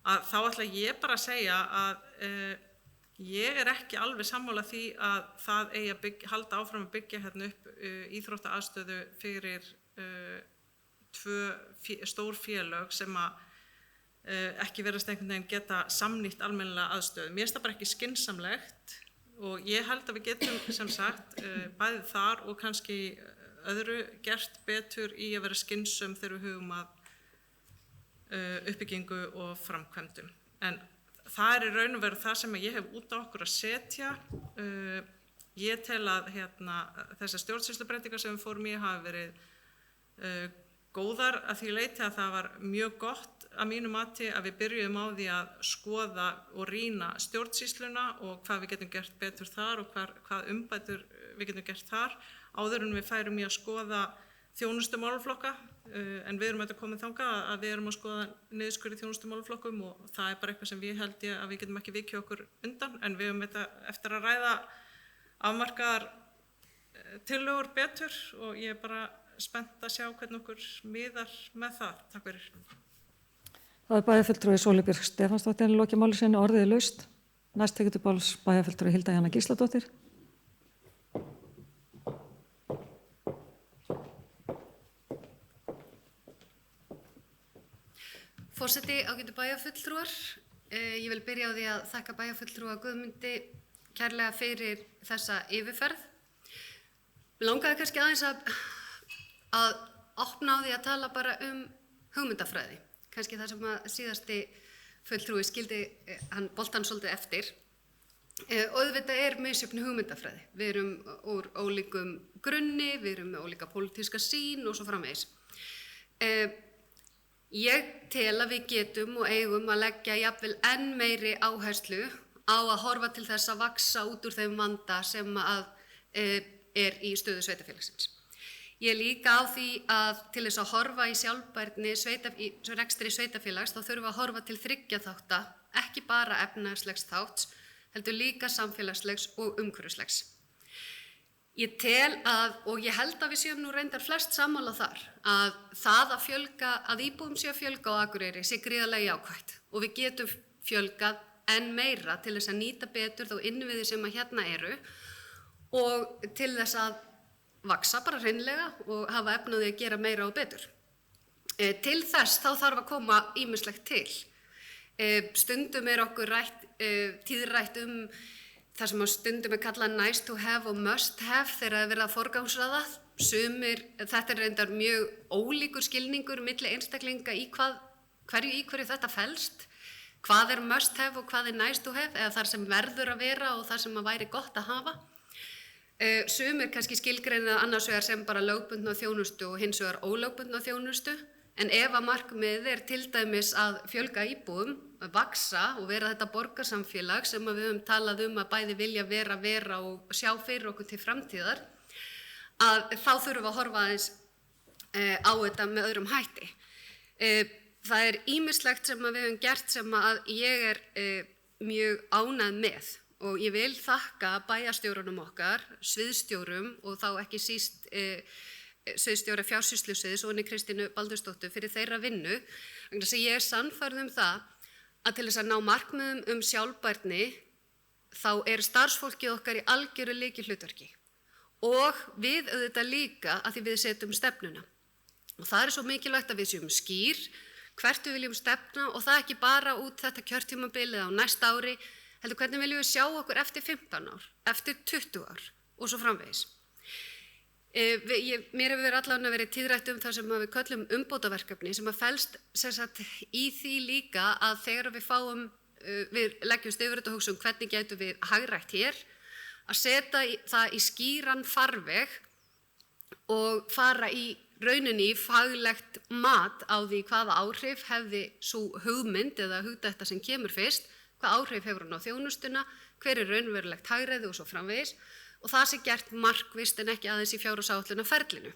Speaker 4: að þá ætla ég bara að segja að ég er ekki alveg sammála því að það eigi að halda áfram að byggja upp íþróttaaðstöðu fyrir 2 stór félög sem að ekki verðast einhvern veginn geta samnýtt almennilega aðstöðu. Mér finnst það bara ekki skynsamlegt og ég held að við getum sem sagt bæði þar og kannski öðru gert betur í að vera skynsum þegar við hugum að uppbyggingu og framkvæmdum. En það er í raun og veru það sem ég hef út á okkur að setja. Ég tel að þessar stjórnsýslubreytingar sem við fórum í hafa verið góðar að því leyti að það var mjög gott að mínu mati að við byrjuðum á því að skoða og rýna stjórnsýsluna og hvað við getum gert betur þar og hvað umbætur við getum gert þar áður en við færum í að skoða þjónustumálaflokka en við erum auðvitað komið þangað að við erum að skoða niðurskurð í þjónustumálaflokkum og það er bara eitthvað sem við held ég að við getum ekki vikið okkur undan en við höfum þetta eftir að ræða afmarkaðar tillögur betur og ég er bara spennt að sjá hvernig okkur miðar með það. Takk fyrir.
Speaker 1: Það er bæjarfulltrúi Sóli Björk Stefánsdóttir en lokið máli sinni orðið laust. Næst tekur til máls bæjarfulltrúi Hilda Jana Gísladóttir.
Speaker 3: Forseti, ágætu bæjarfulltrúar. Ég vil byrja á því að þakka bæjarfulltrúa Guðmundi kærlega fyrir þessa yfirferð. Mér langaði kannski aðeins að opna á því að tala bara hugmyndafræði. Kannski það sem að síðasti fulltrúi skildi hann boltan svolítið eftir. Og auðvitað er misjöfn hugmyndafræði. Við erum úr ólíkum grunni, við erum með ólíka pólitíska sýn og svo framvegis. Ég tel að við getum og eigum að leggja jafnvel enn meiri áherslu á að horfa til þess að vaxa út úr þeim vanda sem að er í stöðu sveitarfélagsins. Ég er líka á því að til þess að horfa í sjálfbærni í rekstri sveitarfélags þá þurfum við að horfa til 3 þátta, ekki bara efnahagslegs þátts, heldur líka samfélagslegs og umhverfislegs. Ég tel og ég held að við séum nú reyndar flest sammála þar, að það að íbúum sé að fjölga á Akureyri sé gríðarlega jákvætt og við getum fjölgað enn meira til þess að nýta betur þá innviði sem að hérna eru og til þess að vaksa bara hreinlega og hafa efnaði að gera meira og betur. Til þess þá þarf að koma ýmislegt til. Stundum er okkur tíðrætt það sem stundum er kallað nice to have og must have þegar það er verið að forgangsraða. Þetta er reyndar mjög ólíkur skilningur milli einstaklinga í hverju þetta felst. Hvað er must have og hvað er nice to have eða þar sem verður að vera og þar sem að væri gott að hafa. Sumir kannski skilgreinir annars vegar sem bara lögbundna þjónustu og hins vegar ólögbundna þjónustu en ef að markmiðið er til dæmis að fjölga íbúum, að vaksa og vera þetta borgarsamfélag sem við höfum talað að bæði vilja vera og sjá fyrir okkur til framtíðar að þá þurfum við að horfa aðeins á þetta með öðrum hætti. Það er ýmislegt sem við höfum gert sem að ég er mjög ánægð með. Og ég vil þakka bæjarstjórunum okkar, sviðsstjórum og þá ekki síst sviðsstjóra fjársýslusviðs og Kristínu Baldursdóttur fyrir þeirra vinnu. Þannig að ég er sannfærð það að til þess að ná markmiðum sjálfbærni þá er starfsfólkið okkar í algjöru lykilhlutverki. og við auðvitað líka að því við setjum stefnuna. Og það er svo mikilvægt að við séum skýr hvert við viljum stefna og það ekki bara út þetta kjörtímabilið á næsta ári, heldur hvernig viljum við sjá okkur eftir 15 ár, eftir 20 ár og svo framvegis. Mér hefur allavega verið tíðrætt það sem við köllum umbótaverkefni sem að felst í því líka að þegar við leggjumst yfir þetta og hugsa hvernig gætum við hagrætt hér, að setja það í skýran farveg og fara í rauninni í faglegt mat á því hvaða áhrif hefði sú hugmynd eða hugdetta sem kemur fyrst, hvað áhrif hefur hún á þjónustuna, hver er raunverulegt hagræði og svo framvegis og það sé gert markvisst en ekki aðeins í fjárhagsáætlunarferlinu.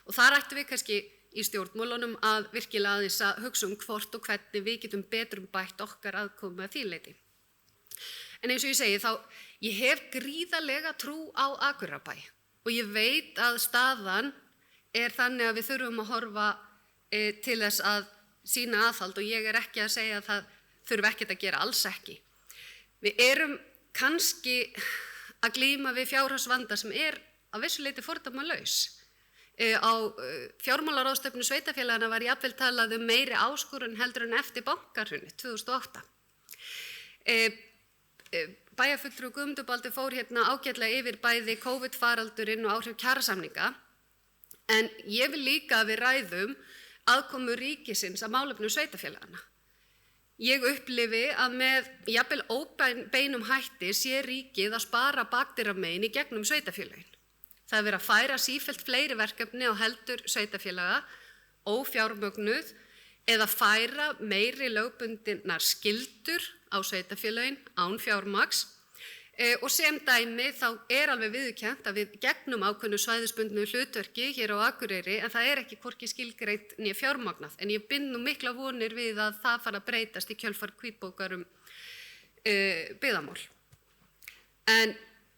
Speaker 3: Og þar ættum við kannski í stjórnmálunum að virkilega aðeins að hugsa hvort og hvernig við getum betur bætt okkar aðkomu að því leyti. En eins og ég segi þá, ég hef gríðarlega trú á Akureyrarbæ og ég veit að staðan er þannig að við þurfum að horfa til þess að sýna aðhald og ég er ekki að segja að það þurfi ekkert að gera, alls ekki. Við erum kannski að glíma við fjárhagsvanda sem er að vissu leyti fordæmalaus. Á fjármálaráðstefnu sveitarfélagana var jafnvel talað meiri áskorun heldur en eftir bankahrunið 2008. Bæjarfulltrúi Guðmundur Baldur fór hérna ágætlega yfir bæði COVID-faraldurinn og áhrif kjarasamninga, en ég vil líka að við ræðum aðkomu ríkisins að málefnum sveitarfélagana. Ég upplifi að með jafnvel óbeinum hætti sé ríkið að spara bakdyramegin í gegnum sveitarfélagin. Það er verið að færa sífellt fleiri verkefni á heldur sveitarfélaga, ófjármögnuð eða færa meiri lögbundinnar skyldur á sveitarfélagin án fjármagns og sem dæmi þá er alveg viðurkennt að við gegnum ákveðnu svæðisbundnu hlutverki hér á Akureyri en það er ekki hvorki skilgreint né fjármagnað en ég bind nú mikla vonir við að það fara að breytast í kjölfar hvítbókar byggðamál. En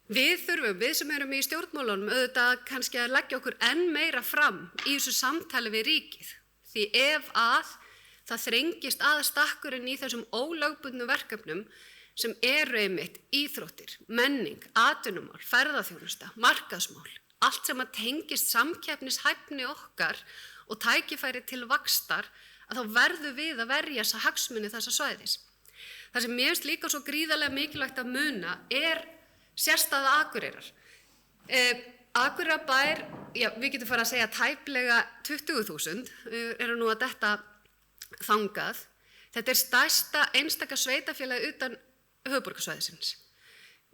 Speaker 3: við sem erum í stjórnmálunum auðvitað kannski að leggja okkur enn meira fram í þessu samtali við ríkið því ef að það þrengist að stakkurinn í þessum ólögbundnu verkefnum sem eru einmitt íþróttir, menning, atvinnumál, ferðaþjónusta, markaðsmál, allt sem að tengist samkeppnishæfni okkar og tækifæri til vaxtar, að þá verðum við að verja þessa hagsmuni þessa svæðis. Það sem mér finnst líka svo gríðarlega mikilvægt að muna er sérstaða Akureyrar. Akureyrarbær, við getum fara að segja tæplega 20.000 eru nú að detta þangað. Þetta er stærsta einstaka sveitarfélagi utan höfuðborgarsvæðisins.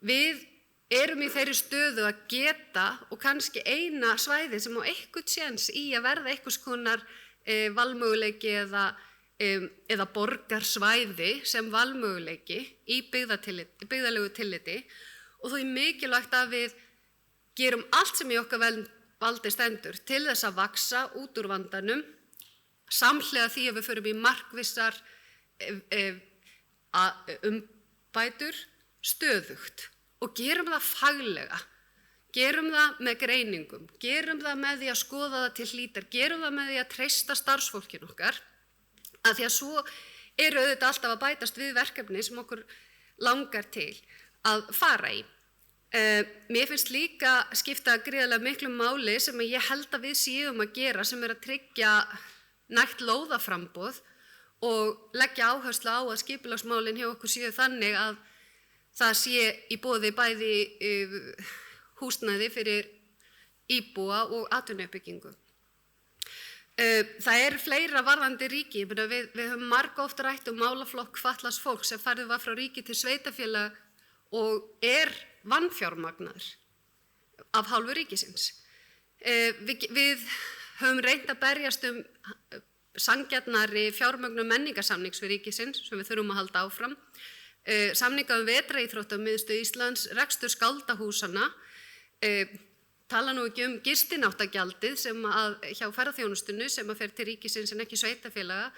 Speaker 3: Við erum í þeirri stöðu að geta og kannski eina svæði sem á eitthvað séns í að verða einhvers konar valmöguleiki eða borgarsvæði sem valmöguleiki í byggðalegu tilliti og þó er mikilvægt að við gerum allt sem í okkar valdi stendur til þess að vaxa út úr vandanum samhliða því að við förum í markvissar umbætur stöðugt og gerum það faglega, gerum það með greiningum, gerum það með því að skoða það til hlítar, gerum það með því að treysta starfsfólkin okkar, að því að svo eru auðvitað alltaf að bætast við verkefni sem okkur langar til að fara í. Mér finnst líka skipta gríðarlega miklu máli sem ég held að við séum að gera sem er að tryggja nægt lóðaframboð og leggja áherslu á að skipulagsmálin hjá okkur séu þannig að það sé í boði bæði húsnæði fyrir íbúa og atvinnuuppbyggingu. Það er fleira varðandi ríki, við höfum margoft rætt málaflokk fatlaðs fólks sem farið var frá ríki til sveitarfélag og er vanfjármagnaður af hálfu ríkisins. Við höfum reynt að berjast sanngjarnari fjármögnun menningarsamnings við ríkisins sem við þurfum að halda áfram. Samninga vetraíþróttamiðstöð Íslands, rekstur skáldahúsanna, tala nú ekki gistináttagjaldið sem að hjá ferðaþjónustunni sem að fer til ríkisins en ekki sveitarfélaga,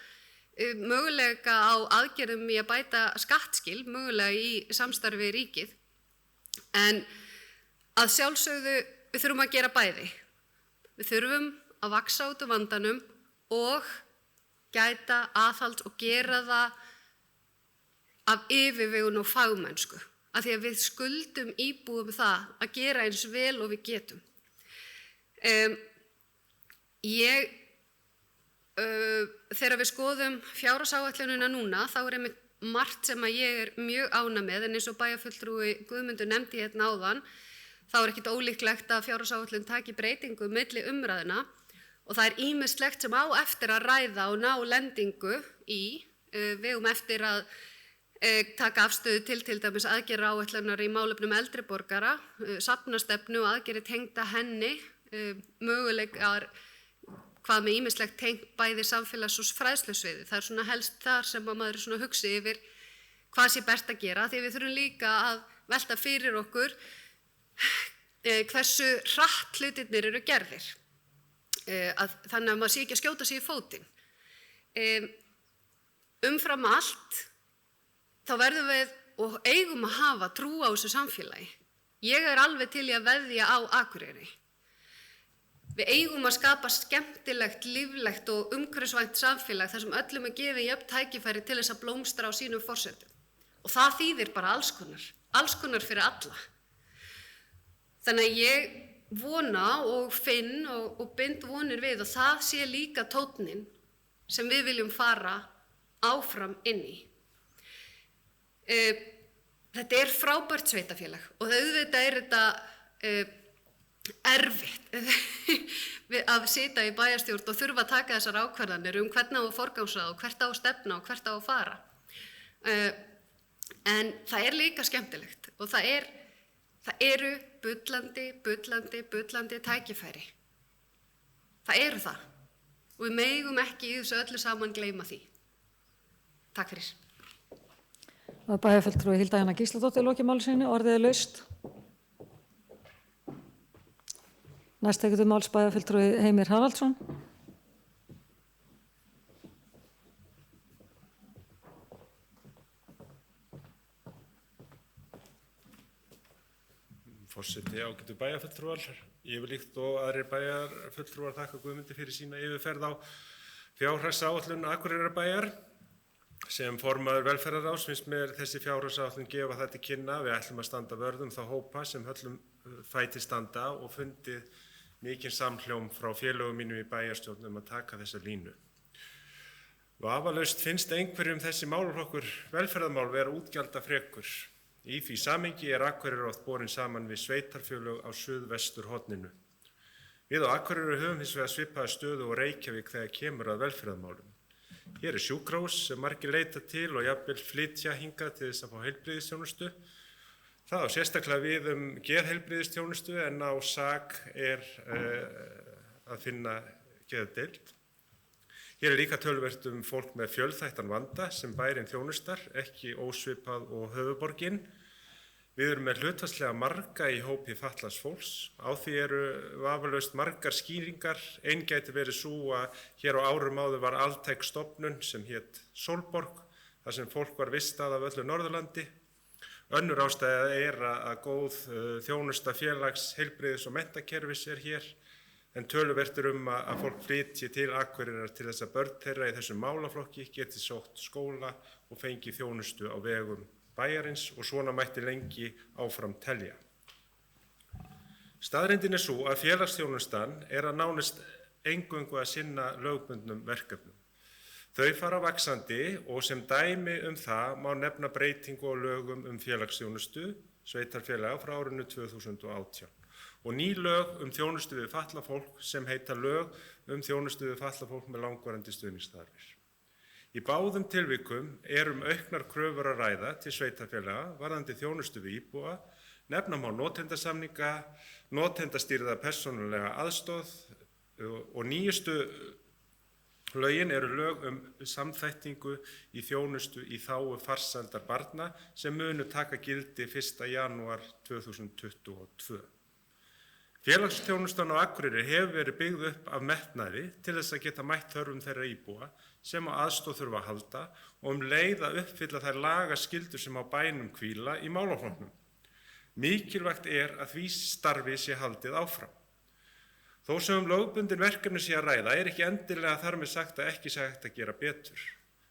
Speaker 3: mögulega á aðgerðum í að bæta skattskil, mögulega í samstarfi við ríkið. En að sjálfsögðu við þurfum að gera bæði. Við þurfum að vaxa út úr vandanum og gæta aðhalds og gera það af yfirvegun og fagmennsku. af því að við skuldum íbúum það að gera eins vel og við getum. Þegar við skoðum fjárhagsáætlunina núna, þá einmitt margt sem að ég mjög ánægð með, en eins og bæjarfulltrúi Guðmundur nefndi hérna áðan, þá ekkert ólíklegt að fjárhagsáætlun taki breytingu milli umræðuna og það ýmislegt sem á eftir að ræða og ná lendingu í. Við eigum eftir að taka afstöðu til dæmis aðgerðaáætlunar í málefnum eldri borgara, safnastefnu og aðgerðir tengda henni, möguleikar hvað með ýmislegt tengt bæði samfélags- og fræðslusviði. Það svona helst þar sem að maður svona hugsi yfir hvað sé best að gera, því við þurfum líka að velta fyrir okkur hversu hratt hlutirnir eru gerðir, þannig að maður sé ekki að skjóta sig í fótinn. Umfram allt þá verðum við og eigum að hafa trú á þessu samfélagi. Ég alveg til í að veðja á Akureyri. Við eigum að skapa skemmtilegt, líflegt og umhverfisvænt samfélag þar sem öllum gefið jöfn tækifæri til þess að blómstra á sínum forsendum. Og það þýðir bara alls konar fyrir alla. Þannig að ég vona og finn og bind vonir við og það sé líka tónninn sem við viljum fara áfram inn í. Þetta frábært sveitarfélag og auðvitað þetta erfitt að sitja í bæjarstjórn og þurfa að taka þessar ákvarðanir hvernig á að forgangsraða og hvert á að stefna og hvert á að fara. En það líka skemmtilegt og það eru bullandi tækifæri. Það það. Og við megum ekki í þessu öllu saman gleyma því. Takk fyrir.
Speaker 1: Það bæjarfulltrúi Hilda Jana Gísladóttir lokið máli sinni, orðið laust. Næst tekur máls bæjarfulltrúi Heimir Haraldsson.
Speaker 5: Forseti, ágætu bæjarfulltrúar. Ég vil líkt og aðrir bæjarfulltrúar þakka Guðmundi fyrir sína yfirferð á fjárhagsáætlun Akureyrarbæjar. Sem formaður velferðarráðs finnst mér þessi fjárhagsáætlun gefa það til kynna. Við ætlum að standa vörð þá hópa sem höllum fæti standa og fundið mikinn samhljóm frá félögum mínum í bæjarstjórn að taka þessa línu. Vafalaust finnst einhverjum þessi málaflokkur velferðarmál vera útgjaldafrekur. Í því samhengi Akureyri oft borin saman við sveitarfélög á suðvesturhorninu. Við á Akureyri höfum hins vegar svipaða stöðu og Reykjavík þegar kemur að velferðarmálum. Hér sjúkrahús sem margir leita til og jafnvel flytja hingað til þess að fá heilbrigðisþjónustu. Það á sérstaklega við geðheilbrigðisþjónustu en á SAG að finna geðdeild. Hér líka töluvert fólk með fjölþættan vanda sem bærinn þjónustar, ekki ósvipað og höfuðborgin. Við erum með hlutfallslega marga í hópi fatlaðs fólks. Á því vafalaust margar skýringar. Ein gæti verið sú að hér á árum áður var altæk stofnun sem hét Sólborg, þar sem fólk var vistað af öllu Norðurlandi. Önnur ástæða að góð þjónusta félags, heilbrigðis og menntakerfis hér, en töluvert að fólk flytji til Akureyrar til þess að börn þeirra í þessum málaflokki geti sótt skóla og fengi þjónustu á vegum bæjarins og svona mætti lengi áfram telja. Staðreyndin sú að félagsþjónustan að nánast eingöngu að sinna lögbundnum verkefnum. Þau fara vaxandi og sem dæmi það má nefna breytingu á lögum félagsþjónustu sveitarfélaga frá árinu 2018 og ný lög þjónustu við fatlað fólk sem heita lög þjónustu við fatlað fólk með langvarandi stuðningsþarfir. Í báðum tilvikum auknar kröfur að ræða til sveitarfélaga varðandi þjónustu við íbúa, nefna má notendasamninga, notendastýrða persónulega aðstoð og nýjustu lögin lög samþættingu í þjónustu í þágu farsældar barna sem munu taka gildi 1. janúar 2022. Félagsþjónustan á Akureyri hefur verið byggð upp af metnaði til þess að geta mætt þörfum þeirra íbúa sem á aðstoð þurfa að halda og leið að uppfylla þær lagaskyldur sem á bænum hvíla í málaflokknum. Mikilvægt að því starfi sé haldið áfram. Þó sem lögbundin verkefni sé að ræða ekki endilega þar með sagt að ekki sé hægt að gera betur.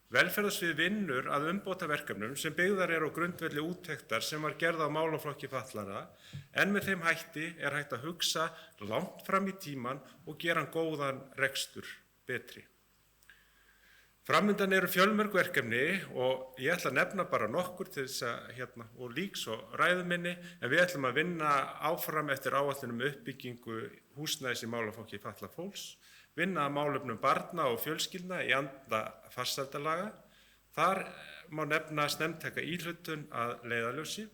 Speaker 5: Velferðarsvið vinnur að umbótaverkefnum sem byggðar eru á grundvelli úttektar sem var gerð á málaflokki fatlaðra, en með þeim hætti er hægt að hugsa langt fram í tíman og gera hann góðan rekstur betri. Framundan eru fjölmörg verkefni og ég ætla að nefna bara nokkur til þess að og líks og ræðuminni, en við ætlum að vinna áfram eftir áætlunum uppbyggingu húsnæðis í málaflokki fatlaðs fólks, vinna að málefnum barna og fjölskyldna í anda farsældalaga. Þar má nefna snemmtæka íhlutun að leiðarljósi,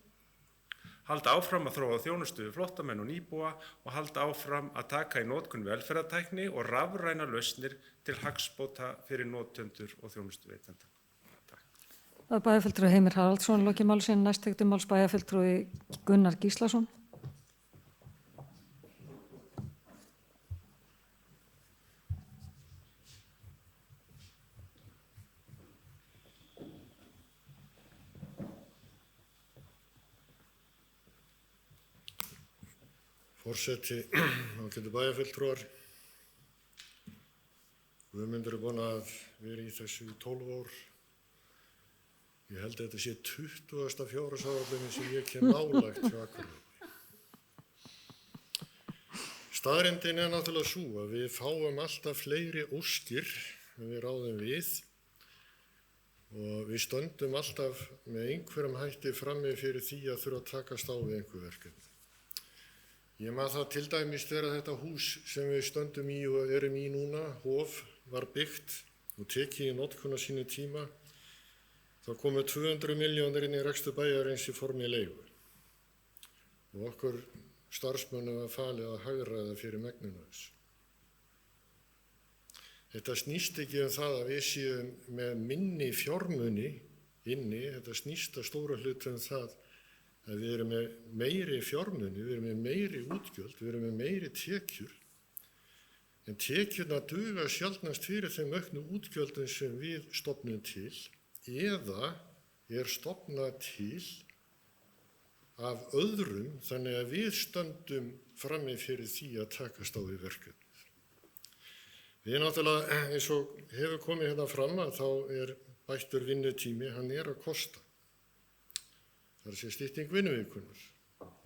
Speaker 5: halda áfram að þróa þjónustu við flóttamenn og nýbúa og halda áfram að taka í notkun velferðartækni og rafrænar lausnir til hagsbóta fyrir notendur og þjónustuveitenda. Takk.
Speaker 1: Það er bæjarfulltrúi Heimir Haraldsson, lokið máli sín, næst tekið máls bæjarfulltrúi Gunnar Gíslason.
Speaker 6: Forseti, ágætu bæjarfulltrúar, Guðmundur búinn að vera í þessu í 12 ár. Ég held að þetta sé 20. fjárhagsáætlunin sem ég kem nálægt hjá Akureyri. Staðreyndin er náttúrulega sú að við fáum alltaf fleiri óskir en við ráðum við og við stöndum alltaf með einhverjum hætti frammi fyrir því að þurfa að takast á við einhver verkefni. Ég maður það til dæmis þegar þetta hús sem við stöndum í og erum í núna, Hof, var byggt og tekið í notkun á sínu tíma. Þá komu 200 milljónir inn í rekstur bæjarins í formi leigu og okkur starfsmönnum var falið að hagræða fyrir megninu þess. Þetta snýst ekki það að við séum með minni fjármuni inni, þetta snýst að stóra hluti það að við erum með meiri fjármuni, við erum með meiri útgjöld, við erum með meiri tekjur, en tekjurna duga sjaldnast fyrir þeim auknu útgjöldum sem við stofnum til eða er stofnað til af öðrum þannig að við stöndum frammi fyrir því að takast á við verkefnið. Við náttúrulega, eins og hefur komið hérna fram að þá er bættur vinnutími, hann er að kosta. Það er sér stytting vinnuvíkunar,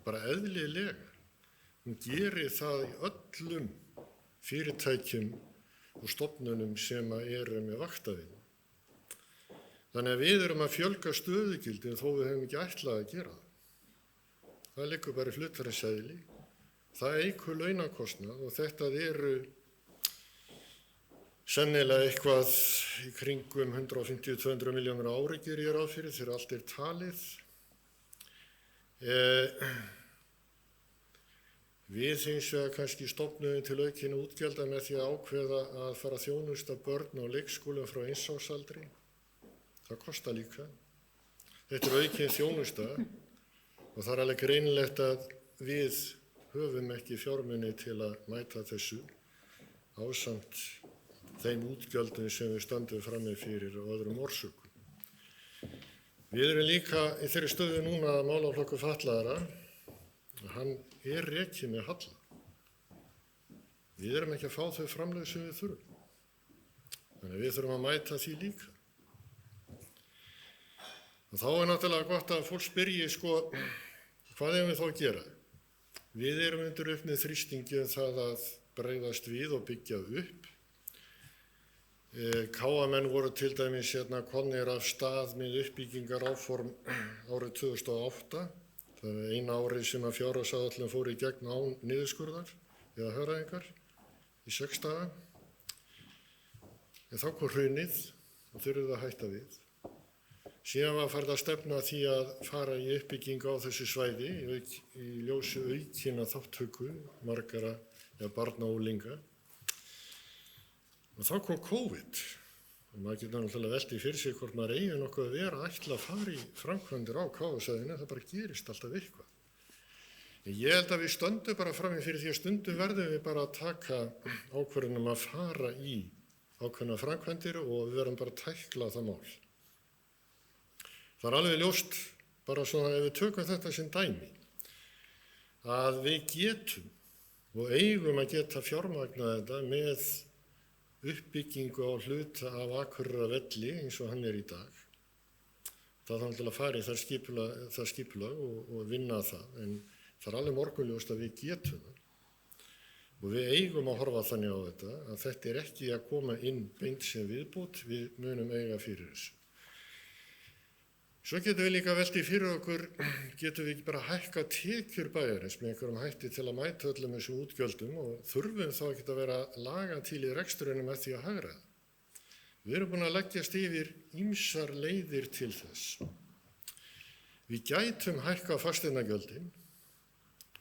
Speaker 6: bara eðlilega. Hún gerir það í öllum fyrirtækjum og stofnunum sem eru með vaktavinnu. Þannig að við erum að fjölga stöðugildin þó við höfum ekki ætlað að gera það. Það liggur bara í hlutarins eðli. Það eykur launakostnað og þetta eru sennilega eitthvað í kringum 150-200 milljónir á ári gerir ég ráð fyrir þegar allt er talið. Við hins vegar kannski stofnum til aukinna útgjalda með því að ákveða að fara að þjónusta börn á leikskólum frá 1 árs aldri. Það kostar líka. Þetta er aukin þjónusta og það er alveg greinilegt að við höfum ekki fjármuni til að mæta þessu ásamt þeim útgjöldum sem við stöndum frammi fyrir og öðrum orsökum. Við erum líka í þeirri stöðu núna að málaflokkur fatlaðra, hann er rekinn með halla. Við erum ekki að fá þau framlög sem við þurfum. Þannig að við þurfum að mæta því líka. Og þá er náttúrulega gott að fólk spyrji hvað eigum við þá að gera? Við erum undir auknum þrýstingi það að bregðast við og byggja upp. KA-menn voru til dæmis komnir af stað með uppbyggingaráform árið 2008. Það er eina árið sem að fjárhagsáætlun fór í gegn án niðurskurðar eða hagræðingar í 6 daga. En þá kom hrunið og þurfum að hætta við. Síðan var farið að stefna því að fara í uppbyggingu á þessu svæði í ljósi aukinna þátttöku margra barna og unglinga. Og þá kom COVID og maður getur náttúrulega veltið fyrir sig hvort maður eigi nokkuð að vera ætla að fara í framkvæmdir á KA-svæðinu, það bara gerist alltaf eitthvað. En ég held að við stöndum bara frammi fyrir því að stundum verðum við bara að taka ákvörðunum að fara í ákveðna framkvæmdir og við verðum bara að tækla það mál. Það er alveg ljóst, bara svona ef við tökum þetta sem dæmi, að við getum og eigum að geta fjármagnað þetta með uppbyggingu á hluta af Akureyrarvelli eins og hann er í dag. Það þarf til að fara í það skipulag og vinna það, en það er alveg morgunljóst að við getum það. Og við eigum að horfa þannig á þetta að þetta er ekki að koma inn beint sem viðbót, við munum eiga fyrir þessu. Svo getum við líka veltið fyrir okkur, getum við ekki bara hækka tekjur bæjarins með einhverjum hætti til að mæta öllum þessum útgjöldum og þurfum þá ekki að vera laga til í reksturinn með því að hagræða. Við erum búin að leggjast yfir ýmsar leiðir til þess. Við gætum hækka fasteignagjöldin,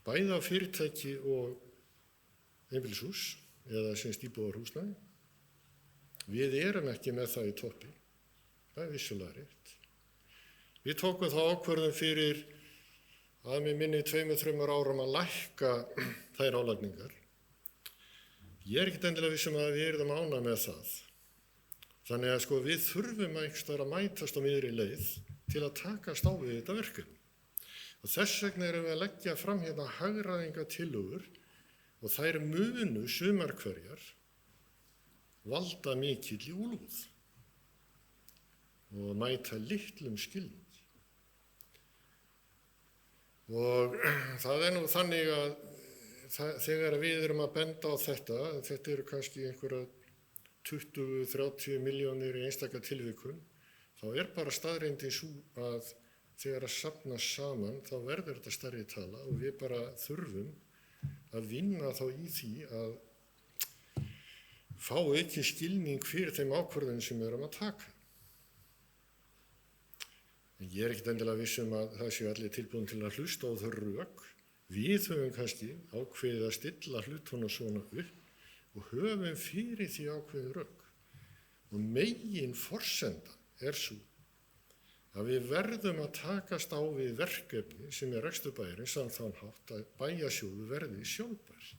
Speaker 6: bæði á fyrirtæki og einbýlishús eða sem íbúðarhúsnæði. Við erum ekki með það í toppi, það er vissulega rétt. Við tókum þá ákvörðun fyrir að mig minni 2-3 árum að lækka þær álagningar. Ég er ekkert endilega vissum að við erum ánægð með það. Þannig að við þurfum einhvers staðar að mætast á miðri leið til að takast á við þetta verkefni. Og þess vegna erum við að leggja fram hérna hagræðingatillögur og þær munu sumar hverjar valda mikill í úlfúð og mæta litlum skilning. Og það er nú þannig að þegar við erum að benda á þetta eru kannski einhverja 20-30 milljónir í einstaka tilvikum, þá er bara staðreyndin sú að þegar að safnast saman þá verður þetta stærri tala og við bara þurfum að vinna þá í því að fá ekki skilning fyrir þeim ákvörðunum sem við erum að taka. En ég er ekkert endilega viss að það séu allir tilbúin til að hlusta á þau rök. Við höfum kannski ákveðið að stilla hlutunum svona upp og höfum fyrir því ákveðið rök. Og megin forsenda er svo að við verðum að takast á við verkefni sem er rekstur bæjarins á þann hátt að bæjarsjóður verði sjálfbær.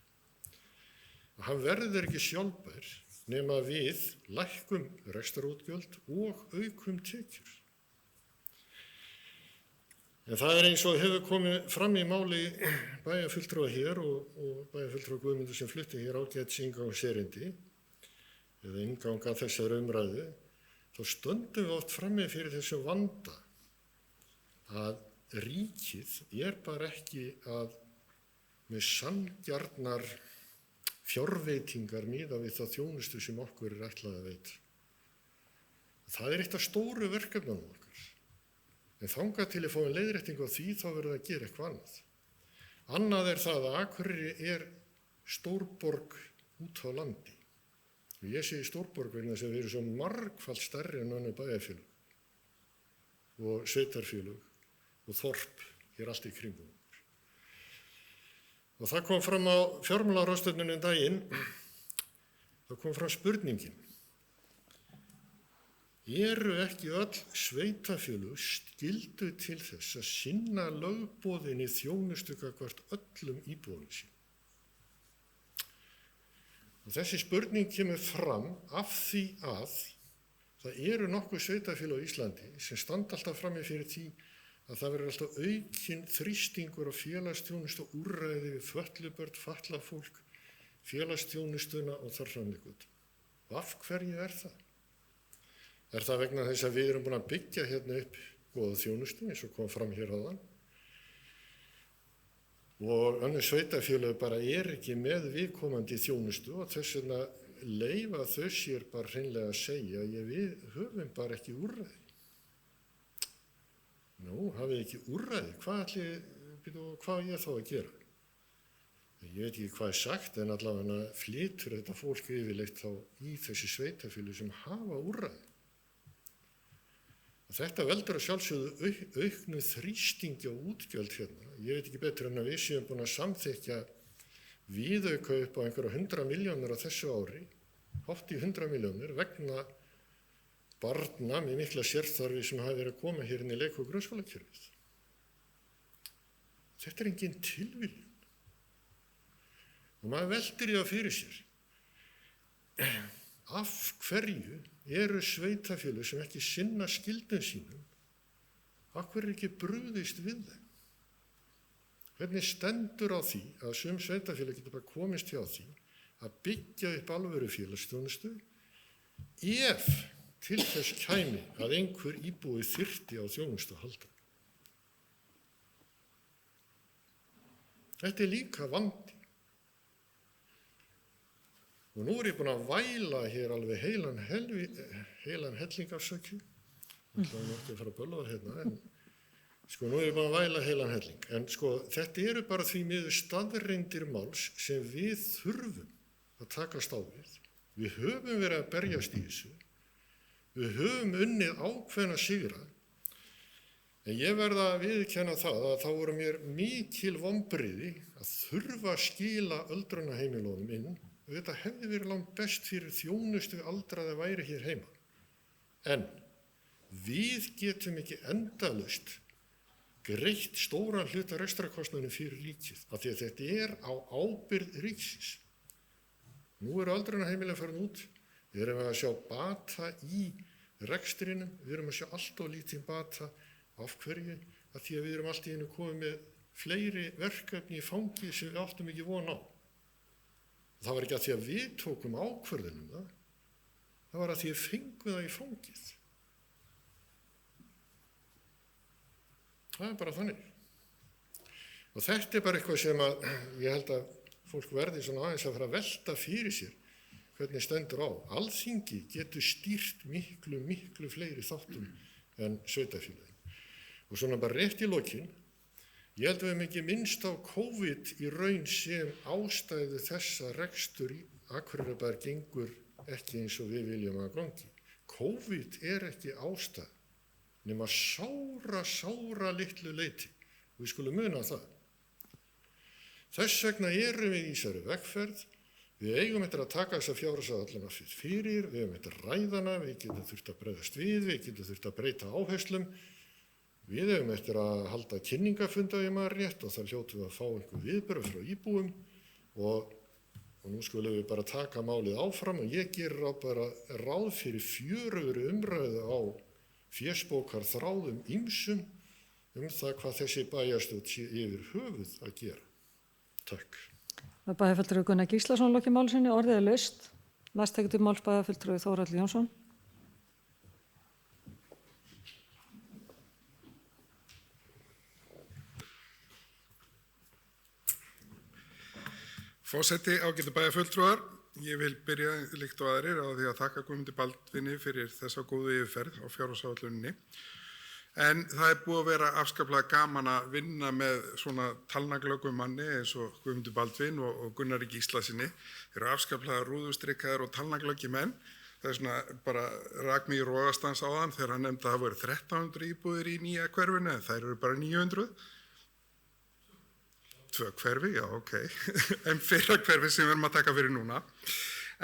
Speaker 6: Og hann verður ekki sjálfbær nema við lækkum rekstrarútgjöld og aukum tekjur. En það er eins og hefur komið fram í máli bæjarfulltrúa hér og bæjarfulltrúa Guðmundur sem flutti hér ágætis inngangserindi eða innganga þessar umræðu, þá stöndum við oft frammi fyrir þessu vanda að ríkið er bara ekki að með sanngjarnar fjárveitingar miðað við þá þjónustu sem okkur er ætlað að veita. Það er eitt af stóru verkefnunum okkar. En þangað til að fá leiðréttingu á því þá verður að gera eitthvað annað. Annað er það að Akureyri er stórborg út á landi. Og ég segi stórborg vegna þess að við erum svo margfalt stærri en önnur bæjarfélög og sveitarfélög og þorp hér allt í kringum. Og það kom fram á fjármálaráðstefnunni daginn, það kom fram spurningin. Eru ekki öll sveitarfélög skyldu til þess að sinna lögboðinni þjónustu gagnvart öllum íbúum sínum? Og þessi spurning kemur fram af því að það eru nokkuð sveitarfélög á Íslandi sem standa alltaf frammi fyrir því að það verður alltaf aukinn þrýstingur á félagsþjónustu og úrræði við fötluð börn, fatlað fólk, félagsþjónustuna og þar fram eftir götunum. Og af hverju er það? Er það vegna þess að við erum búin að byggja hérna upp góða þjónustu eins og kom fram hér áðan og önnur sveitarfélög bara er ekki með viðkomandi þjónustu og þess vegna leyfa þau sér bara hreinlega að segja að við höfum bara ekki úrræði. Nú, hafið ekki úrræði, hvað er ég þá að gera? Ég veit ekki hvað er sagt en allavega flytur þetta fólk yfirleitt þá í þessi sveitarfélög sem hafa úrræði. Þetta veldur að sjálfsögðu auknu þrýstingi á útgjöld hérna. Ég veit ekki betur en að við séum búin að samþykkja viðauka upp á einhverja 100 milljónir á þessu ári, hátt í 100 milljónir vegna barna með mikla sérþarfi sem hafa verið að koma hér inn í leik- og grunnskólakerfið. Þetta er engin tilviljun. Og maður veltir í það fyrir sér. Af hverju eru sveitarfélög sem ekki sinna skyldum sínum, af hverju er ekki brugðist við þeim? Hvernig stendur á því að sum sveitarfélög getur bara komist hjá því að byggja upp alvöru félagsþjónustu ef til þess kæmi að einhver íbúi þyrfti á þjónustu að halda. Þetta líka vandi. Og nú ég búin að væla hér alveg heilan hellingafsökju. Það er náttúrulega að fara að bölla það hérna, en nú ég búin að væla heilan helling. En þetta bara því miður staðreyndir máls sem við þurfum að takast á við. Við höfum verið að berjast í þessu. Við höfum unnið ákveðna sigra. En ég verð að viðurkenna það að þá voru mér mikil vonbrigði að þurfa að skila öldrunarheimilunum inn. Þetta hefði verið langt best fyrir þjónustu aldraða væri hér heima. En við getum ekki endalaust greitt stóran hluta rekstrarkostnaðinum fyrir ríkið, af því að þetta á ábyrgð ríkisins. Nú öldrunarheimilin farin út, við erum að sjá bata í rekstrinum, við erum að sjá allt of lítinn bata. Af hverju? Af því að við erum allt í einu komið með fleiri verkefni í fangi sem við áttum ekki von á. Það var ekki að því að við tókum ákvörðunum það, það var að því að fengum það í fangið. Það bara þannig. Og þetta bara eitthvað sem að ég held að fólk verði svona aðeins að fara að velta fyrir sér hvernig stendur á. Alþingi getur stýrt miklu fleiri þáttum en sveitarfélögin. Og svona bara rétt í lokin, ég held að við höfum ekki minnst á COVID í raun sem ástæðu þess að rekstur í Akureyrarbæjar gengur ekki eins og við viljum að gangi. COVID ekki ástæð nema sára litlu leyti. Við skulum muna það. Þess vegna erum við í þessari vegferð. Við eigum eftir að taka þessa fjárhagsáætlun fyrir, við eigum eftir að ræða hana, við getum þurft að bregðast við getum þurft að breyta áherslum. Við eigum eftir að halda kynningafunda ef maður rétt og það hljótum við að fá einhver viðbrögð frá íbúum og nú skulum við bara taka málið áfram og ég geri bara ráð fyrir fjörugri umræðu á fésbókarþráðum ýmsum það hvað þessi bæjarstjórn sé yfir höfuð að gera. Takk.
Speaker 1: Bæjarfulltrúi Gunnar Gíslason lokið máli sinni, orðið laust. Næst tekur til máls bæjarfulltrúi Þórhall Jónsson.
Speaker 7: Forseti, ágætu bæjarfulltrúar, ég vil byrja líkt og aðrir á því að þakka Guðmundi Baldvini fyrir þessa góðu yfirferð á fjárhagsáætluninni. En það búið að vera afskaplega gaman að vinna með svona talnaglöggum manni eins og Guðmundi Baldvin og Gunnari Gíslasyni. Þeir eru afskaplega rúðustrikkaðir og talnaglöggi menn. Það svona bara rak mig í rogastans á þann þegar hann nefndi að það voru 1300 íbúðir í nýja hverfinu en þær eru bara 900. 2 hverfi, já, ok, en fyrra hverfi sem við erum að taka fyrir núna.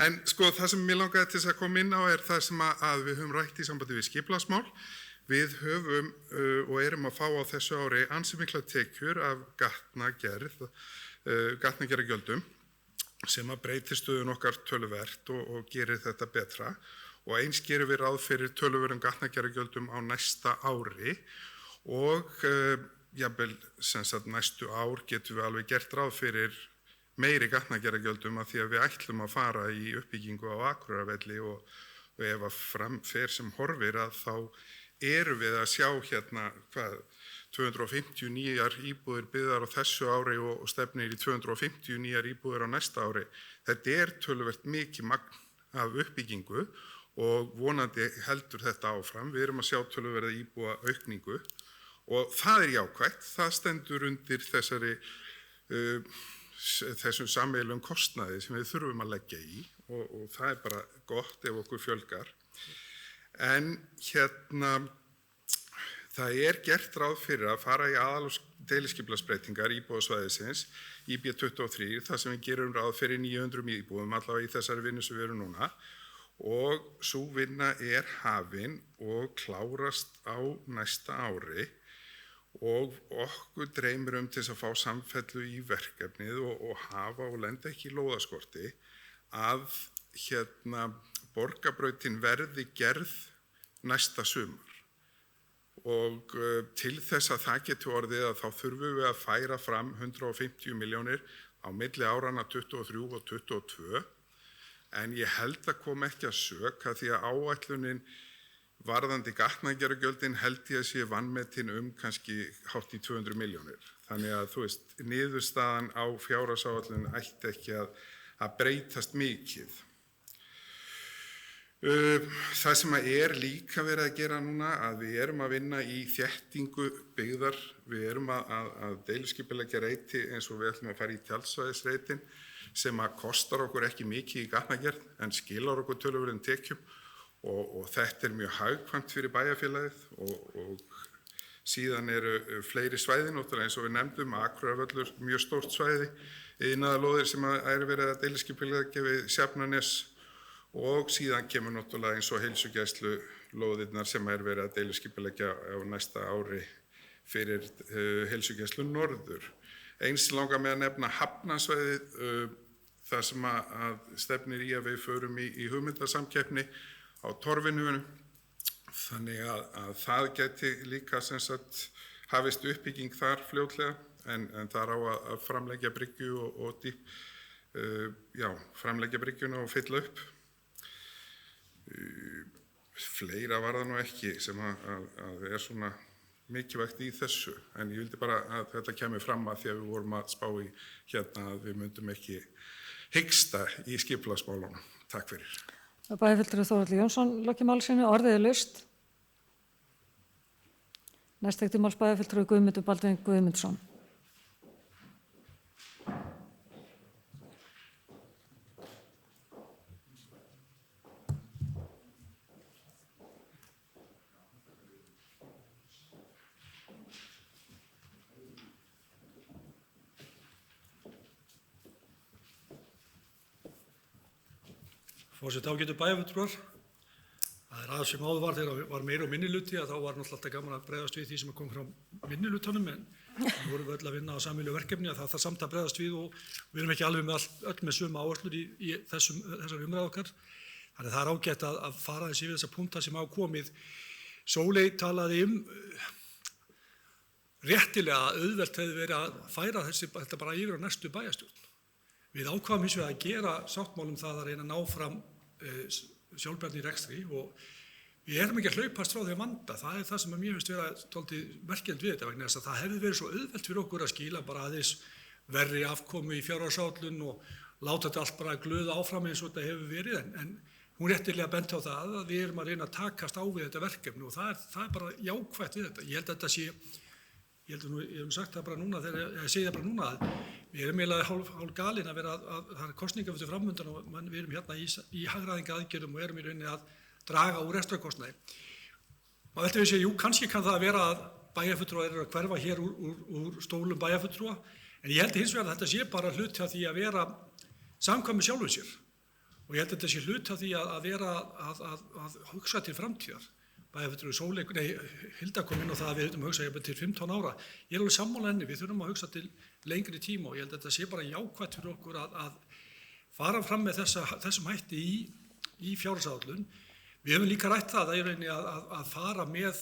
Speaker 7: En það sem mér langaði til þess að koma inn á það sem að við höfum rætt í sambandi við skipulagsmál. Við höfum og erum að fá á þessu ári ansi mikla tekjur af gatnagerðargjöldum sem að breytir stöðun okkar töluvert og gerir þetta betra. Og eins gerum við ráð fyrir töluverðum gatnagerðargjöldum á næsta ári og jafnvel næstu ár getum við alveg gert ráð fyrir meiri gatnagerðargjöldum af því að við ætlum að fara í uppbyggingu á Akureyrarvelli og ef að framfer sem horfir að þá erum við að sjá hérna 250 nýjar íbúðir byggðar á þessu ári og stefnir í 250 nýjar íbúðir á næsta ári. Þetta töluvert mikið magn af uppbyggingu og vonandi heldur þetta áfram. Við erum að sjá töluverða íbúa aukningu. Og það jákvætt, það stendur undir þessum sameiginlegum kostnaði sem við þurfum að leggja í og það bara gott ef okkur fjölgar. En það gert ráð fyrir að fara í aðal- og deiliskipulagsbreytingar íbúðasvæðisins í B23 þar sem við gerum ráð fyrir 900 íbúðum allavega í þessari vinnu sem við erum núna og sú vinna hafin og klárast á næsta ári. Og okkur dreymir til þess að fá samfellu í verkefnið og hafa og lenda ekki í lóðaskorti að Borgarbrautin verði gerð næsta sumar. Og til þess að það geti orðið að þá þurfum við að færa fram 150 milljónir, á milli árana 23 og 22, en ég held að kom ekki að sök að því að áætlunin varðandi gatnagerðargjöldin held ég að sé vanmetin kannski hátt í 200 milljónir. Þannig að þú veist, niðurstaðan á fjárhagsáætlun ætti ekki að breytast mikið. Það sem líka verið að gera núna að við erum að vinna í þéttingu byggðar, við erum að deiliskipuleggja reiti eins og við ætlum að fara í tjaldsvæðisreitin sem að kostar okkur ekki mikið í gatnagerð en skilar okkur töluverðum tekjum og þetta mjög hagkvæmt fyrir bæjarfélagið og síðan eru fleiri svæði náttúrulega eins og við nefndum, Akureyrarvöllur, mjög stórt svæði, iðnaðarlóðir sem verið að deiliskipuleggja við Sjafnanes og síðan kemur náttúrulega eins og heilsugæslulóðirnar sem verið að deiliskipuleggja á næsta ári fyrir heilsugæslu norður. Eins langar mig að nefna hafnasvæðið, þar sem að stefnir í að við förum í hugmyndasamkeppni á Torfinhúinu. Þannig að það geti líka sem sagt hafist uppbygging þar fljótlega en þar á að framleggja bryggju og framleggja bryggjuna og fylla upp. Fleira var það nú ekki sem að svona mikilvægt í þessu, en ég vildi bara að þetta kemur fram að því að við vorum að spá í hérna að við myndum ekki hiksta í skipulagsmálunum. Takk fyrir.
Speaker 1: Bæjarfulltrúi Þórhallur Jónsson lokið máli sínu, orðið laust. Næst tekur til máls bæjarfulltrúi Guðmundur Baldvin Guðmundsson.
Speaker 2: Forseti, ágætu bæjarfulltrúar. Það aðeins sem áður var þegar var meiri og minnihluti að þá var náttúrulega alltaf gaman að bregðast við því sem kom frá minnihlutanum en við vorum öll að vinna á sameiginlegu verkefni að það þarf samt að bregðast við og við erum ekki alveg með öll með sömu áherslur í þessar umræðu okkar. Þannig að það er ágætt að fara þessi yfir þessa punkta sem hafa komið. Sóley talaði réttilega að auðvelt hefði verið að færa þetta bara yfir á næstu bæjarstjórn. Við ákváðum hins vegar að gera sáttmál það að reyna að ná fram sjálfbærni í rekstri og við erum ekki að hlaupast frá því að vanda. Það er það sem mér finnst vera dálítið merkilegt við þetta vegna þess að það hefði verið svo auðvelt fyrir okkur að skila bara aðeins verri afkomu í fjárhagsáætlun og láta þetta allt bara glöða áfram eins og þetta hefur verið en hún réttilega benti á það að við erum að reyna að takast á við þetta verkefni og það er bara jákvætt við þetta. Ég hef sagt það bara núna þegar ég segi það bara núna að við erum eiginlega hálf galin að vera að það er kosningar fyrir framöndan og við erum hérna í hagræðingaaðgerðum og erum í rauninni að draga úr rekstrarkostnaði. Maður veltir við sér, kannski kann það að vera að bæjarfulltrúar eru að hverfa hér úr stólum bæjarfulltrúa en ég held hins vegar að þetta sé bara hluti af því að vera samkvæmur sjálfum sér og ég held að þetta sé hluti af því að vera að hugsa til framtíðar. Bæjarfulltrúi Hilda kom inn á það að við höfum að hugsa til 15 ára. Ég er alveg sammála henni, við þurfum að hugsa til lengri tíma og ég held að þetta sé bara jákvætt fyrir okkur að fara fram með þessum hætti í fjárhagsáætlun. Við höfum líka rætt það að fara með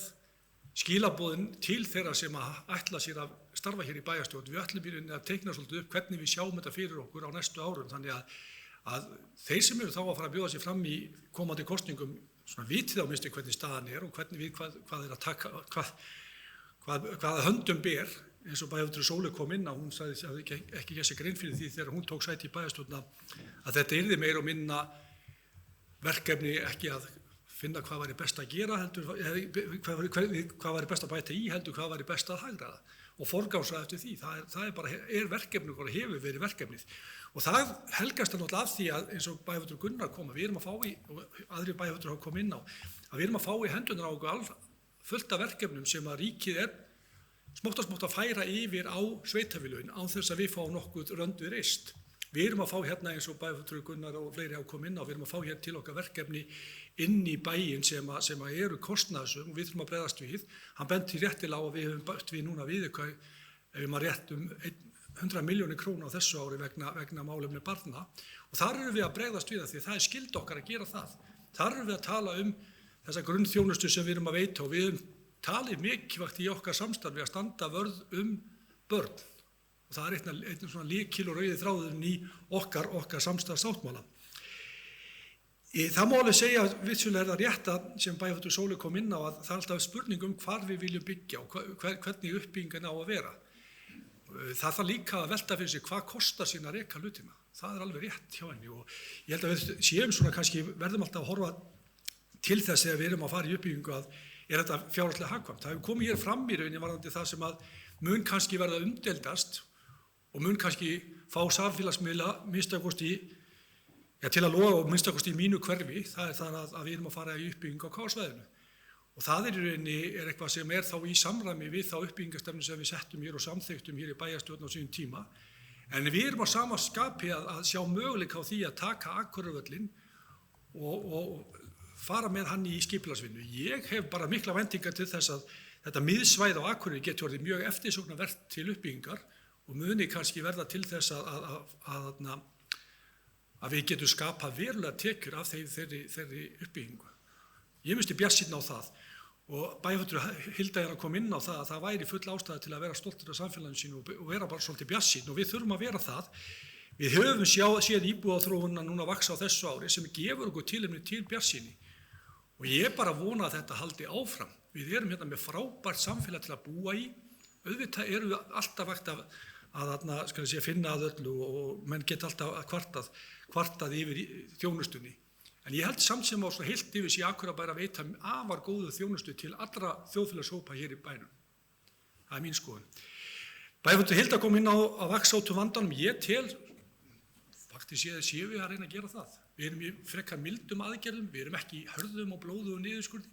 Speaker 2: skilaboðin til þeirra sem að ætla sér að starfa hér í bæjarstjórn. Við ætlum í rauninni að teikna svolítið upp hvernig við sjáum þetta fyrir okkur á næstu árum. Þannig að þeir sem eru þá að fara að bjóða sér fram í komandi kosningum svona vitið á minnstu hvernig staðan er og hvernig hvað er að taka, hvaða höndum ber, eins og bæjarfulltrúi Sóley kom inn á, hún sagði ekki gert sér grein fyrir því þegar hún tók sæti í bæjarstjórn að þetta yrði meira og minna verkefni ekki að finna hvað væri best að gera, hvað væri best að bæta í, heldur hvað væri best að hagræða og forgangsraða eftir því. Það er verkefni og hefur verið verkefnið. Og það helgast náttúrulega af því að eins og bæjarfulltrúi Gunnar koma, við erum að fá og aðrir bæjarfulltrúar hafa komið inn á, að við erum að fá í hendunar á okkur fullt af verkefnum sem að ríkið er smátt að færa yfir á sveitarfélögin án þess að við fáum nokkuð röndu reist. Við erum að fá hérna eins og bæjarfulltrúi Gunnar og fleiri hafa komið inn á, við erum að fá hérna til okkar verkefni inn í bæinn sem eru kostnaðarsöm og við þurfum að bregðast við. Hann benti réttilega á að við höfum bætt við núna viðauka ef maður rétt 100 milljónir króna á þessu ári vegna málefni barna og þar erum við að bregðast við því það er skylda okkar að gera það. Þar erum við að tala þessa grunnþjónustu sem við erum að veita og við talið mikilvægt í okkar samstarfi að standa vörð börn og það er einn svona lykil og rauði þráðurinn í okkar samstarfssáttmála. Það má alveg segja, vissulega það rétt að sem bæjarfulltrúi Sóley kom inn á að það alltaf spurning hvar við viljum byggja og hvernig uppbyggingin á að vera. Það þarf líka að velta fyrir sig hvað kostar sín að reka hlutina. Það er alveg rétt hjá henni og ég held að við séum svona kannski verðum alltaf að horfa til þess þegar við erum að fara í uppbyggingu að er þetta fjárhagslega hagkvæmt. Það hefur komið hér fram í rauninni varðandi það sem að mun kannski verða umdeildast og mun kannski fá samfélagsmiðla minnstakosti til að loga og minnstakosti í mínu hverfi, það er það að við erum að fara í uppbyggingu á K-svæðinu. Og það í rauninni eitthvað sem þá í samræmi við þá uppbyggingarstefnu sem við settum hér og samþykktum hér í bæjarstjórn á sínum tíma. En við erum á sama skapi að sjá möguleika á því að taka Akureyrarvöllinn og fara með hann í skipulagsvinnu. Ég hef bara mikla væntingar til þess að þetta miðsvæði á Akureyri getur orðið mjög eftirsóknarvert til uppbyggingar og muni kannski verða til þess að við getum skapað verulega tekjur af þeirri uppbyggingu. Ég minnst bjartsýnn á það og bæjarfulltrúi Hilda að koma inn á það að það væri full ástæða til að vera stoltur af samfélaginu sínu og vera bara svolítið bjartsýnn og við þurfum að vera það. Við höfum séð íbúðaþróunina núna vaxa á þessu ári sem gefur okkur tilefni til bjartsýni og ég bara vona að þetta haldi áfram. Við erum hérna með frábært samfélag til að búa í. Auðvitað erum við alltaf vægt að finna að öllu og menn geta alltaf kvartað yfir þjónustunni. En ég held samt sem á svo heilt yfir sig Akureyrarbær að veita afar góðu þjónustu til allra þjóðfélagshópa hér í bænum. Það er mín skoðun. Bæjarfulltrúi Hilda kom inn á að vaxa út úr vandanum. Ég tel, faktískt séu við að reyna að gera það. Við erum í frekar mildum aðgerðum, við erum ekki í hörðum og blóðugum niðurskurði.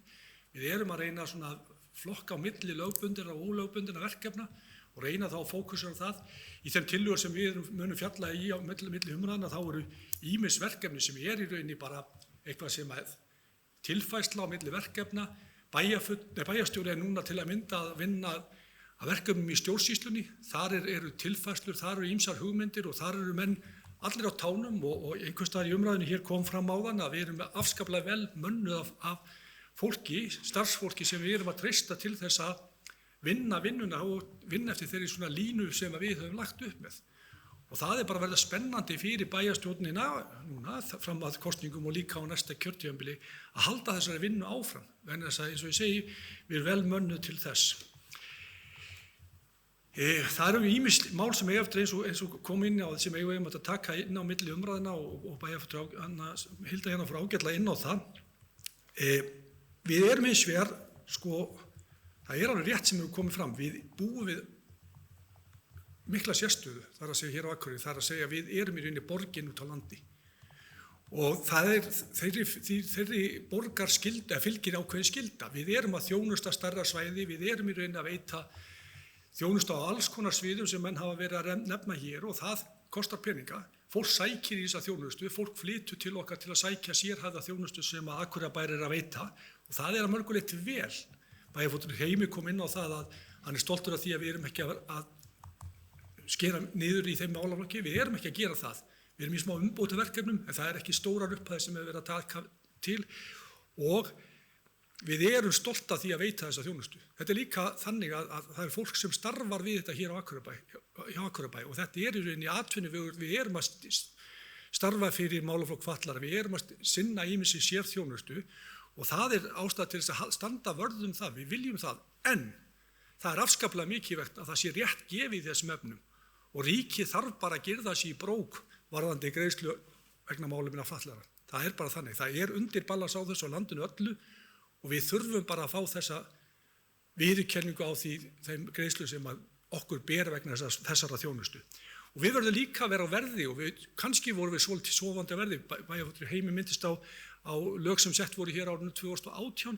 Speaker 2: Við erum að reyna svona flokka á milli lögbundinna og ólögbundinna verkefna og reyna þá að fókusera á það. Í þeim tillögur sem við munum fjalla í á milli umræðna þá eru ýmis verkefni sem í rauninni bara eitthvað sem er tilfærsla á milli verkefna. Bæjarstjóri núna til að vinna að verkefnum í stjórnsýslunni. Þar eru tilfærslur, þar eru ýmsar hugmyndir og þar eru menn allir á tánum og einhvers staðar í umræðinu hér kom fram áðan að við erum afskaplega vel mönnuð af fólki, starfsfólki sem við erum að treysta til þess að vinna vinnuna og vinna eftir þeirri svona línu sem við höfum lagt upp með. Og það bara verða spennandi fyrir bæjarstjórnina núna fram að kosningum og líka á næsta kjörtímabili að halda þessari vinnu áfram. Vegna þess að eins og ég segi, við erum vel mönnuð til þess. Það eru ýmis mál sem eftir eins og kom inn á sem eigum að taka inn á milli umræðina og bæjarfulltrúi Hilda hérna frá ágætlega inn á það. Við erum hins vegar, það er alveg rétt sem hefur komið fram, við búum við mikla sérstöðu, þar að segja hér á Akureyri, þar að segja við erum í rauninni borgin út á landi. Og það þeirri borgarskylda, fylgir ákveðin skylda. Við erum að þjónusta stærra svæði, við erum í rauninni að veita þjónusta á alls konar sviðum sem menn hafa verið að nefna hér og það kostar peninga. Fólk sækir í þessa þjónustu, fólk flytur til okkar til að sækja sérhæfða þjónustu sem að Akureyrarbær að veita og það að mörgu leyti vel. Bæjarfulltrúi Heimi kom inn á það að hann er stoltur af því að við erum ekki að skera niður í þeim málaflokki, við erum ekki að gera það. Við erum í smá umbótaverkefnum en það ekki stórar upphæðir sem við verið að taka til og við erum stolt af því að veita þessa þjónustu. Þetta líka þannig að það er fólk sem starfar við þetta hér á Akureyrarbæ og þetta í rauninni atvinnuvegur, við erum að starfa fyrir málaflokk fatlaðra, við erum að sinna ýmissi sérþjónustu og það ástæða til þess að standa vörð það, við viljum það, en það er afskaplega mikilvægt að það sé rétt gefið í þessum efnum og ríkið þarf bara að girða sig í brók varðandi greiðslu vegna málefna fatlaðra. Það er bara þannig, það er undirbalans á þessu á landinu öllu og við þurfum bara að fá þessa viðurkenningu á þeim greiðslu sem okkur ber vegna þessara þjónustu. Og við verðum líka að vera á verði og kannski vorum við svolítið sofandi að verði. Bæjarfulltrúi Heimi myndist á lög sem sett voru hér árinu 2018,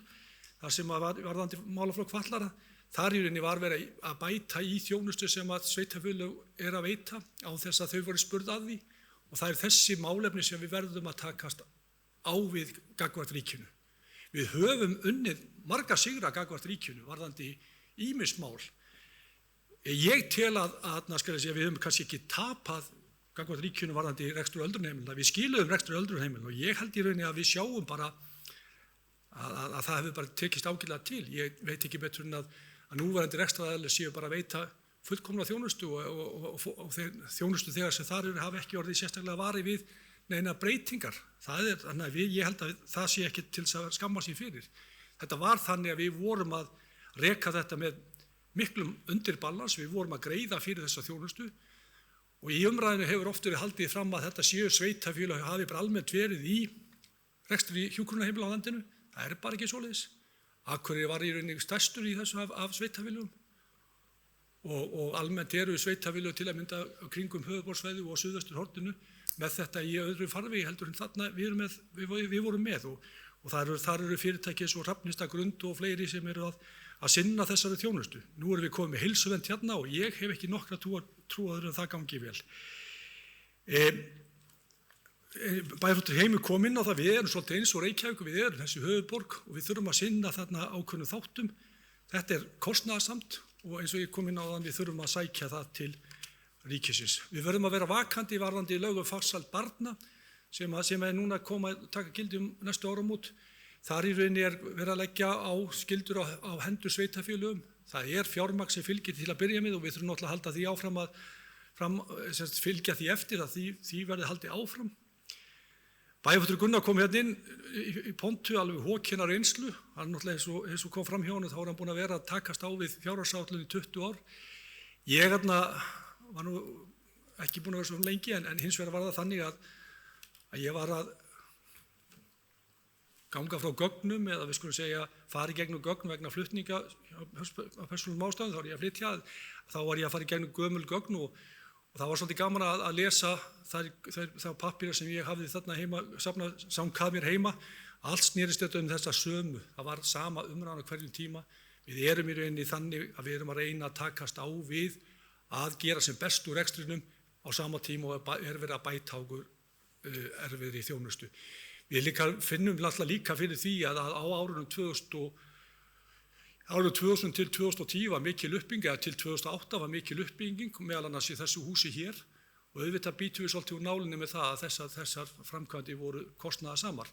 Speaker 2: þar sem varðandi málaflokk fatlaðra. Þar í rauninni var verið að bæta í þjónustu sem að sveitarfélög að veita á þess að þau voru spurð að því og það þessi málefni sem við verðum að takast á við gagnvart ríkinu. Við höfum unnið marga sigra gagnvart ríkinu varðandi ýmis mál. Ég tel að við höfum kannski ekki tapað gagnvart ríkinu varðandi rekstur öldrunarheimila. Við skiluðum rekstur öldrunarheimila og ég held í rauninni að við sjáum bara að það hefur bara tekist ágætlega til. Ég veit ekki betur en að núverandi rekstraraðilar séu bara að veita fullkomna þjónustu og þjónustu þegar sem þar eru hafa ekki orðið sérstaklega vari við neina breytingar. Þannig að ég held að það sé ekki til að skamma sér fyrir. Þetta var þannig að við vorum að reka þetta með miklum undirbalans, við vorum að greiða fyrir þessa þjónustu og í umræðinu hefur oft verið haldið fram að þetta séu sveitarfélög hafi bara almennt verið í rekstri hjúkrunarheimila á landinu. Það er bara ekki svoleiðis. Akureyri var í rauninni stærstur í þessu af sveitarfélögum og almennt eru sveitarfélög til að mynda kringum höfuðborgarsvæðið og suðvesturhorninu með þetta í öðru farvegi heldur en þarna við vorum með og þar eru fyrirtæki eins og Hrafnista Grund og fleiri sem eru að sinna þessari þjónustu. Nú erum við komið með heilsuvernd hérna og ég hef ekki nokkra trú að það gangi vel. Bæjarfulltrúi Heimir kom inn á það, við erum svolítið eins og Reykjavík, við erum þessi höfuðborg og við þurfum að sinna þarna ákveðnum þáttum. Þetta er kostnaðarsamt og eins og ég kom inn á þann við þurfum að sækja það til ríkisins. Við verðum að vera vakandi varðandi lög farsæld barna sem er núna að taka gildi næstu áramót. Þar í rauninni er verið að leggja á skyldur á hendur sveitarfélögum. Það er fjármagn sem fylgir til að byrja með og við þurfum náttúrulega að halda því áfram fylgja því eftir að því verði haldið áfram. Bæjarfulltrúi Gunnar kom hérna inn í pontu alveg hókina reynslu. Hann náttúrulega eins og kom fram hjá honum þá er hann búinn að vera að takast á við fjárhagsáætlun í 20 ár. Ég var nú ekki búinn að vera svo lengi en hins vegar var það þannig að ég var að ganga frá gögnum eða við skulum segja fara í gegnum gögn vegna flutninga af persónulegum ástæðum, þá er ég að flytja, þá var ég að fara í gegnum gömul gögn og það var svolítið gaman að lesa þá pappíra sem ég hafði þarna heima, samkað mér heima, allt snerist þetta þessa sömu, það var sama umræðan á hverjum tíma, við erum í rauninni þannig að við erum að reyna að takast á við að gera sem best úr rekstrinum á sama tíma og er verið að bæta okkur erfiðri þjónustu. Við finnum líka fyrir því að á árunum 2000 til 2010 var mikil uppbygging, eða til 2008 var mikil uppbygging, meðal annars í þessu húsi hér og auðvitað býtum við svolítið úr nálinni með það að þessar framkvæmdir voru kostnaðarsamar.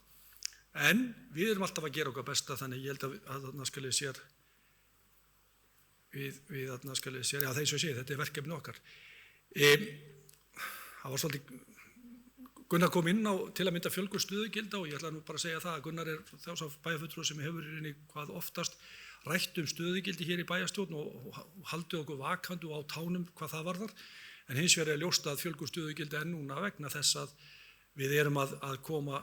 Speaker 2: En við erum alltaf að gera okkar besta þannig ég held að þarna skal ég sér, já það eins og ég segi, þetta er verkefni okkar. Það var svolítið, Gunnar kom inn á til að mynda fjölgun stöðugilda og ég ætla nú bara að segja það að Gunnar er þá bæjarfulltrúi sem hefur í rauninni hvað oftast rætt stöðugildi hér í bæjarstjórn og haldið okkur vakandi og á tánum hvað það varðar. En hins vegar er ljóst að fjölgun stöðugildi núna vegna þess að við erum að koma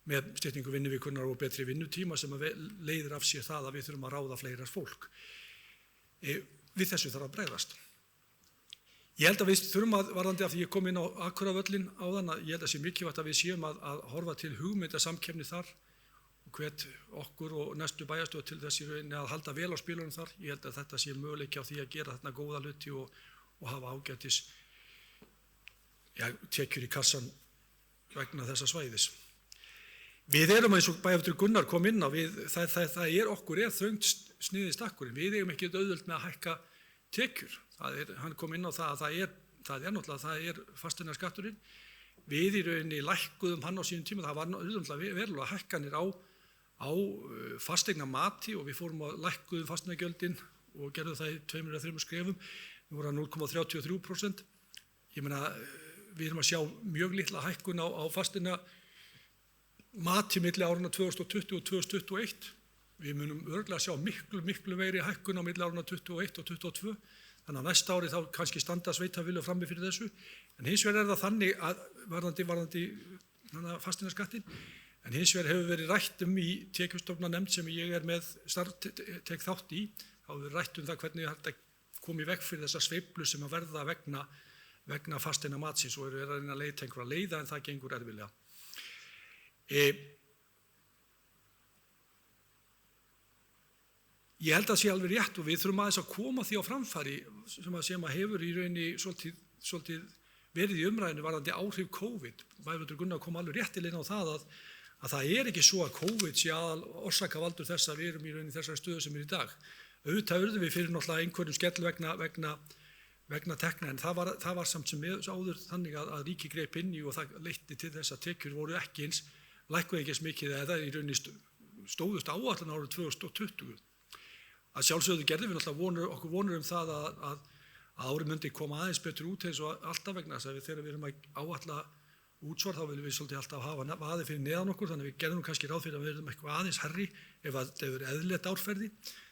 Speaker 2: með styttingu vinnuvikunnar og betri vinnutíma sem leiðir af sér það að við þurfum að ráða fleira fólk. Við þessu þarf að bregðast. Ég held að við þurfum varðandi af því ég kom inn á Akureyrarvöllinn áðan að ég held að sé mikilvægt að við séum að horfa til hugmyndasamkeppni þar og hvet okkur og næstu bæjarstjórn til þess í rauninni að halda vel á spilunum þar. Ég held að þetta sé möguleiki á því að gera þarna góða hluti og hafa ágætis tekjur í kassan vegna þessa svæðis. Við erum eins og bæjarfulltrúi Gunnar kom inn á, okkur er þröngt sniðið stakkurinn. Við eigum ekki auðvelt með að hækka tekjur. Hann kom inn á það að það er fasteignaskatturinn. Við í rauninni lækkuðum hann á sínum tíma, það var verulega hækkanir á fasteignamati og við fórum að lækkuðum fasteignagjöldin og gerðum það í 2 eða 3 skrefum. Við vorum 0,33%. Ég meina, við erum að sjá mjög litla hækkun á fasteignamati milli áruna 2020 og 2021. Við munum örugglega sjá miklu meiri hækkun á milli áruna 2021 og 2022. Þannig að næsta ári þá kannski standa sveitarfélög frammi fyrir þessu. En hins vegar er það þannig að varðandi fasteignaskattinn, en hins vegar hefur verið rætt í tekjustofnanefnd sem ég er með tek þátt í, þá hefur verið rætt það hvernig þetta komi veg fyrir þessa sveiflu sem að verða vegna fasteignamatsins og eru að reyna að leita einhverja leiða en það gengur erfiðlega. Ég held að það sé alveg rétt og við þurfum aðeins að koma því á framfæri sem að hefur í rauninni svolítið verið í umræðinu varðandi áhrif COVID. Bæjarfulltrúi Gunnar kom alveg réttilega inn á það að það er ekki svo að COVID sé aðal orsakavaldur þess að við erum í rauninni þessari stöðu sem er í dag. Auðvitað urðum við fyrir náttúrulega einhverjum skell vegna tekna en það var samt sem áður þannig að ríki greip inn í og það leiddi til þess að tekjur voru lækkuðu ekki eins mikið eða í rauninni stóðust áætlunar árið 2020. Að sjálfsögðu gerðum við náttúrulega okkur vonur það að árið myndi koma aðeins betur út eins og alltaf vegna þess að þegar við erum að áætla útsvar þá viljum við svolítið alltaf hafa vaði fyrir neðan okkur, þannig að við gerðum kannski ráð fyrir að við erum eitthvað aðeins herri ef það eru eðlilegt árferði.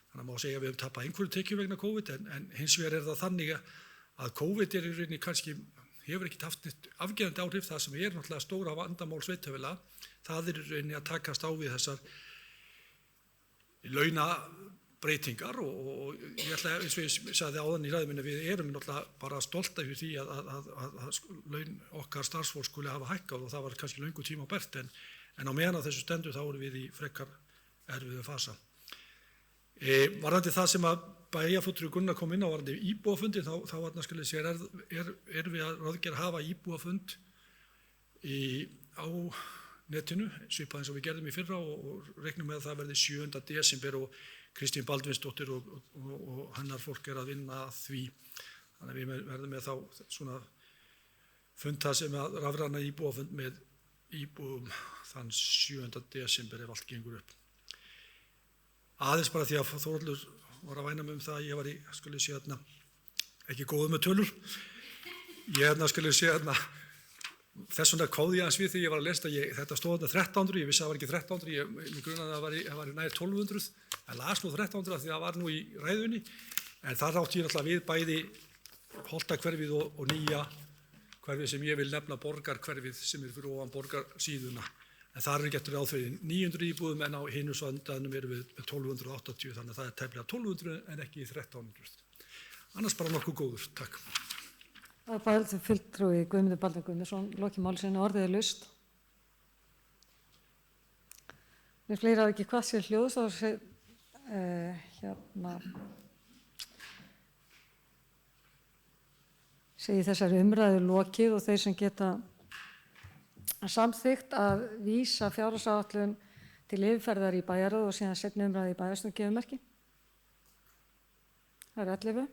Speaker 2: Þannig að má segja að við höfum tapað einhverju tekjum vegna COVID en hins vegar það þannig að COVID í rauninni kannski hefur ekki haft afgerandi áhrif. Það sem náttúrulega stóra vandamál sveitarfélaga, það í rauninni að takast á við þessar launabreitingar og ég ætla eins og ég sagði áðan í ræðu minni við erum náttúrulega bara stolt af því að laun okkar starfsfólk skuli hafa hækkað og það var kannski löngu tíma bært en á meðan á þessu stendur þá erum við í frekar erfiðu fasa. Varðandi það sem að bæjarfulltrúi Gunnar kom inn á varðandi íbúafundin þá varna skal ég segja erum við að ráðgera að hafa íbúafund á netinu svipað eins og við gerðum í fyrra og reiknum með að það verði 7. desember og Kristín Baldvinsdóttir og hennar fólk að vinna að því. Þannig að við verðum með þá svona fund það sem að rafræna íbúafund með íbúum þann 7. desember ef allt gengur upp. Aðeins bara því að Þórhallur var að væna mig það að ég var ekki góður með tölur. Þess vegna kváði ég aðeins við því ég var að lesa þetta stóð þarna 1300, ég vissi að það var ekki 1300, ég grunaði að það var nær 1200, en las nú 1300 af því það var nú í ræðunni, en þar átti ég náttúrulega við bæði Holtahverfið og nýja hverfið sem ég vil nefna borgarhverfið sem fyrir ofan borgarsíðuna, en þar er getur ráð fyrir 900 íbúðum en á hinu söndanum erum við 1280, þannig að það er tæplega 1200 en ekki 1300. Annars bara nokkuð góður, takk.
Speaker 1: Það var fulltrúi Guðmundur Baldvin Guðmundsson, lokið máli sinni orðið er laust. Við fleiri hafa ekki hvað sér hljóðs þá segi þessari umræðu lokið og þeir sem geta samþykkt að vísa fjárhagsáætlun til yfirferðar í bæjarráð og síðan seinni umræðu í bæjarstjórn gefur merki. Það er 11.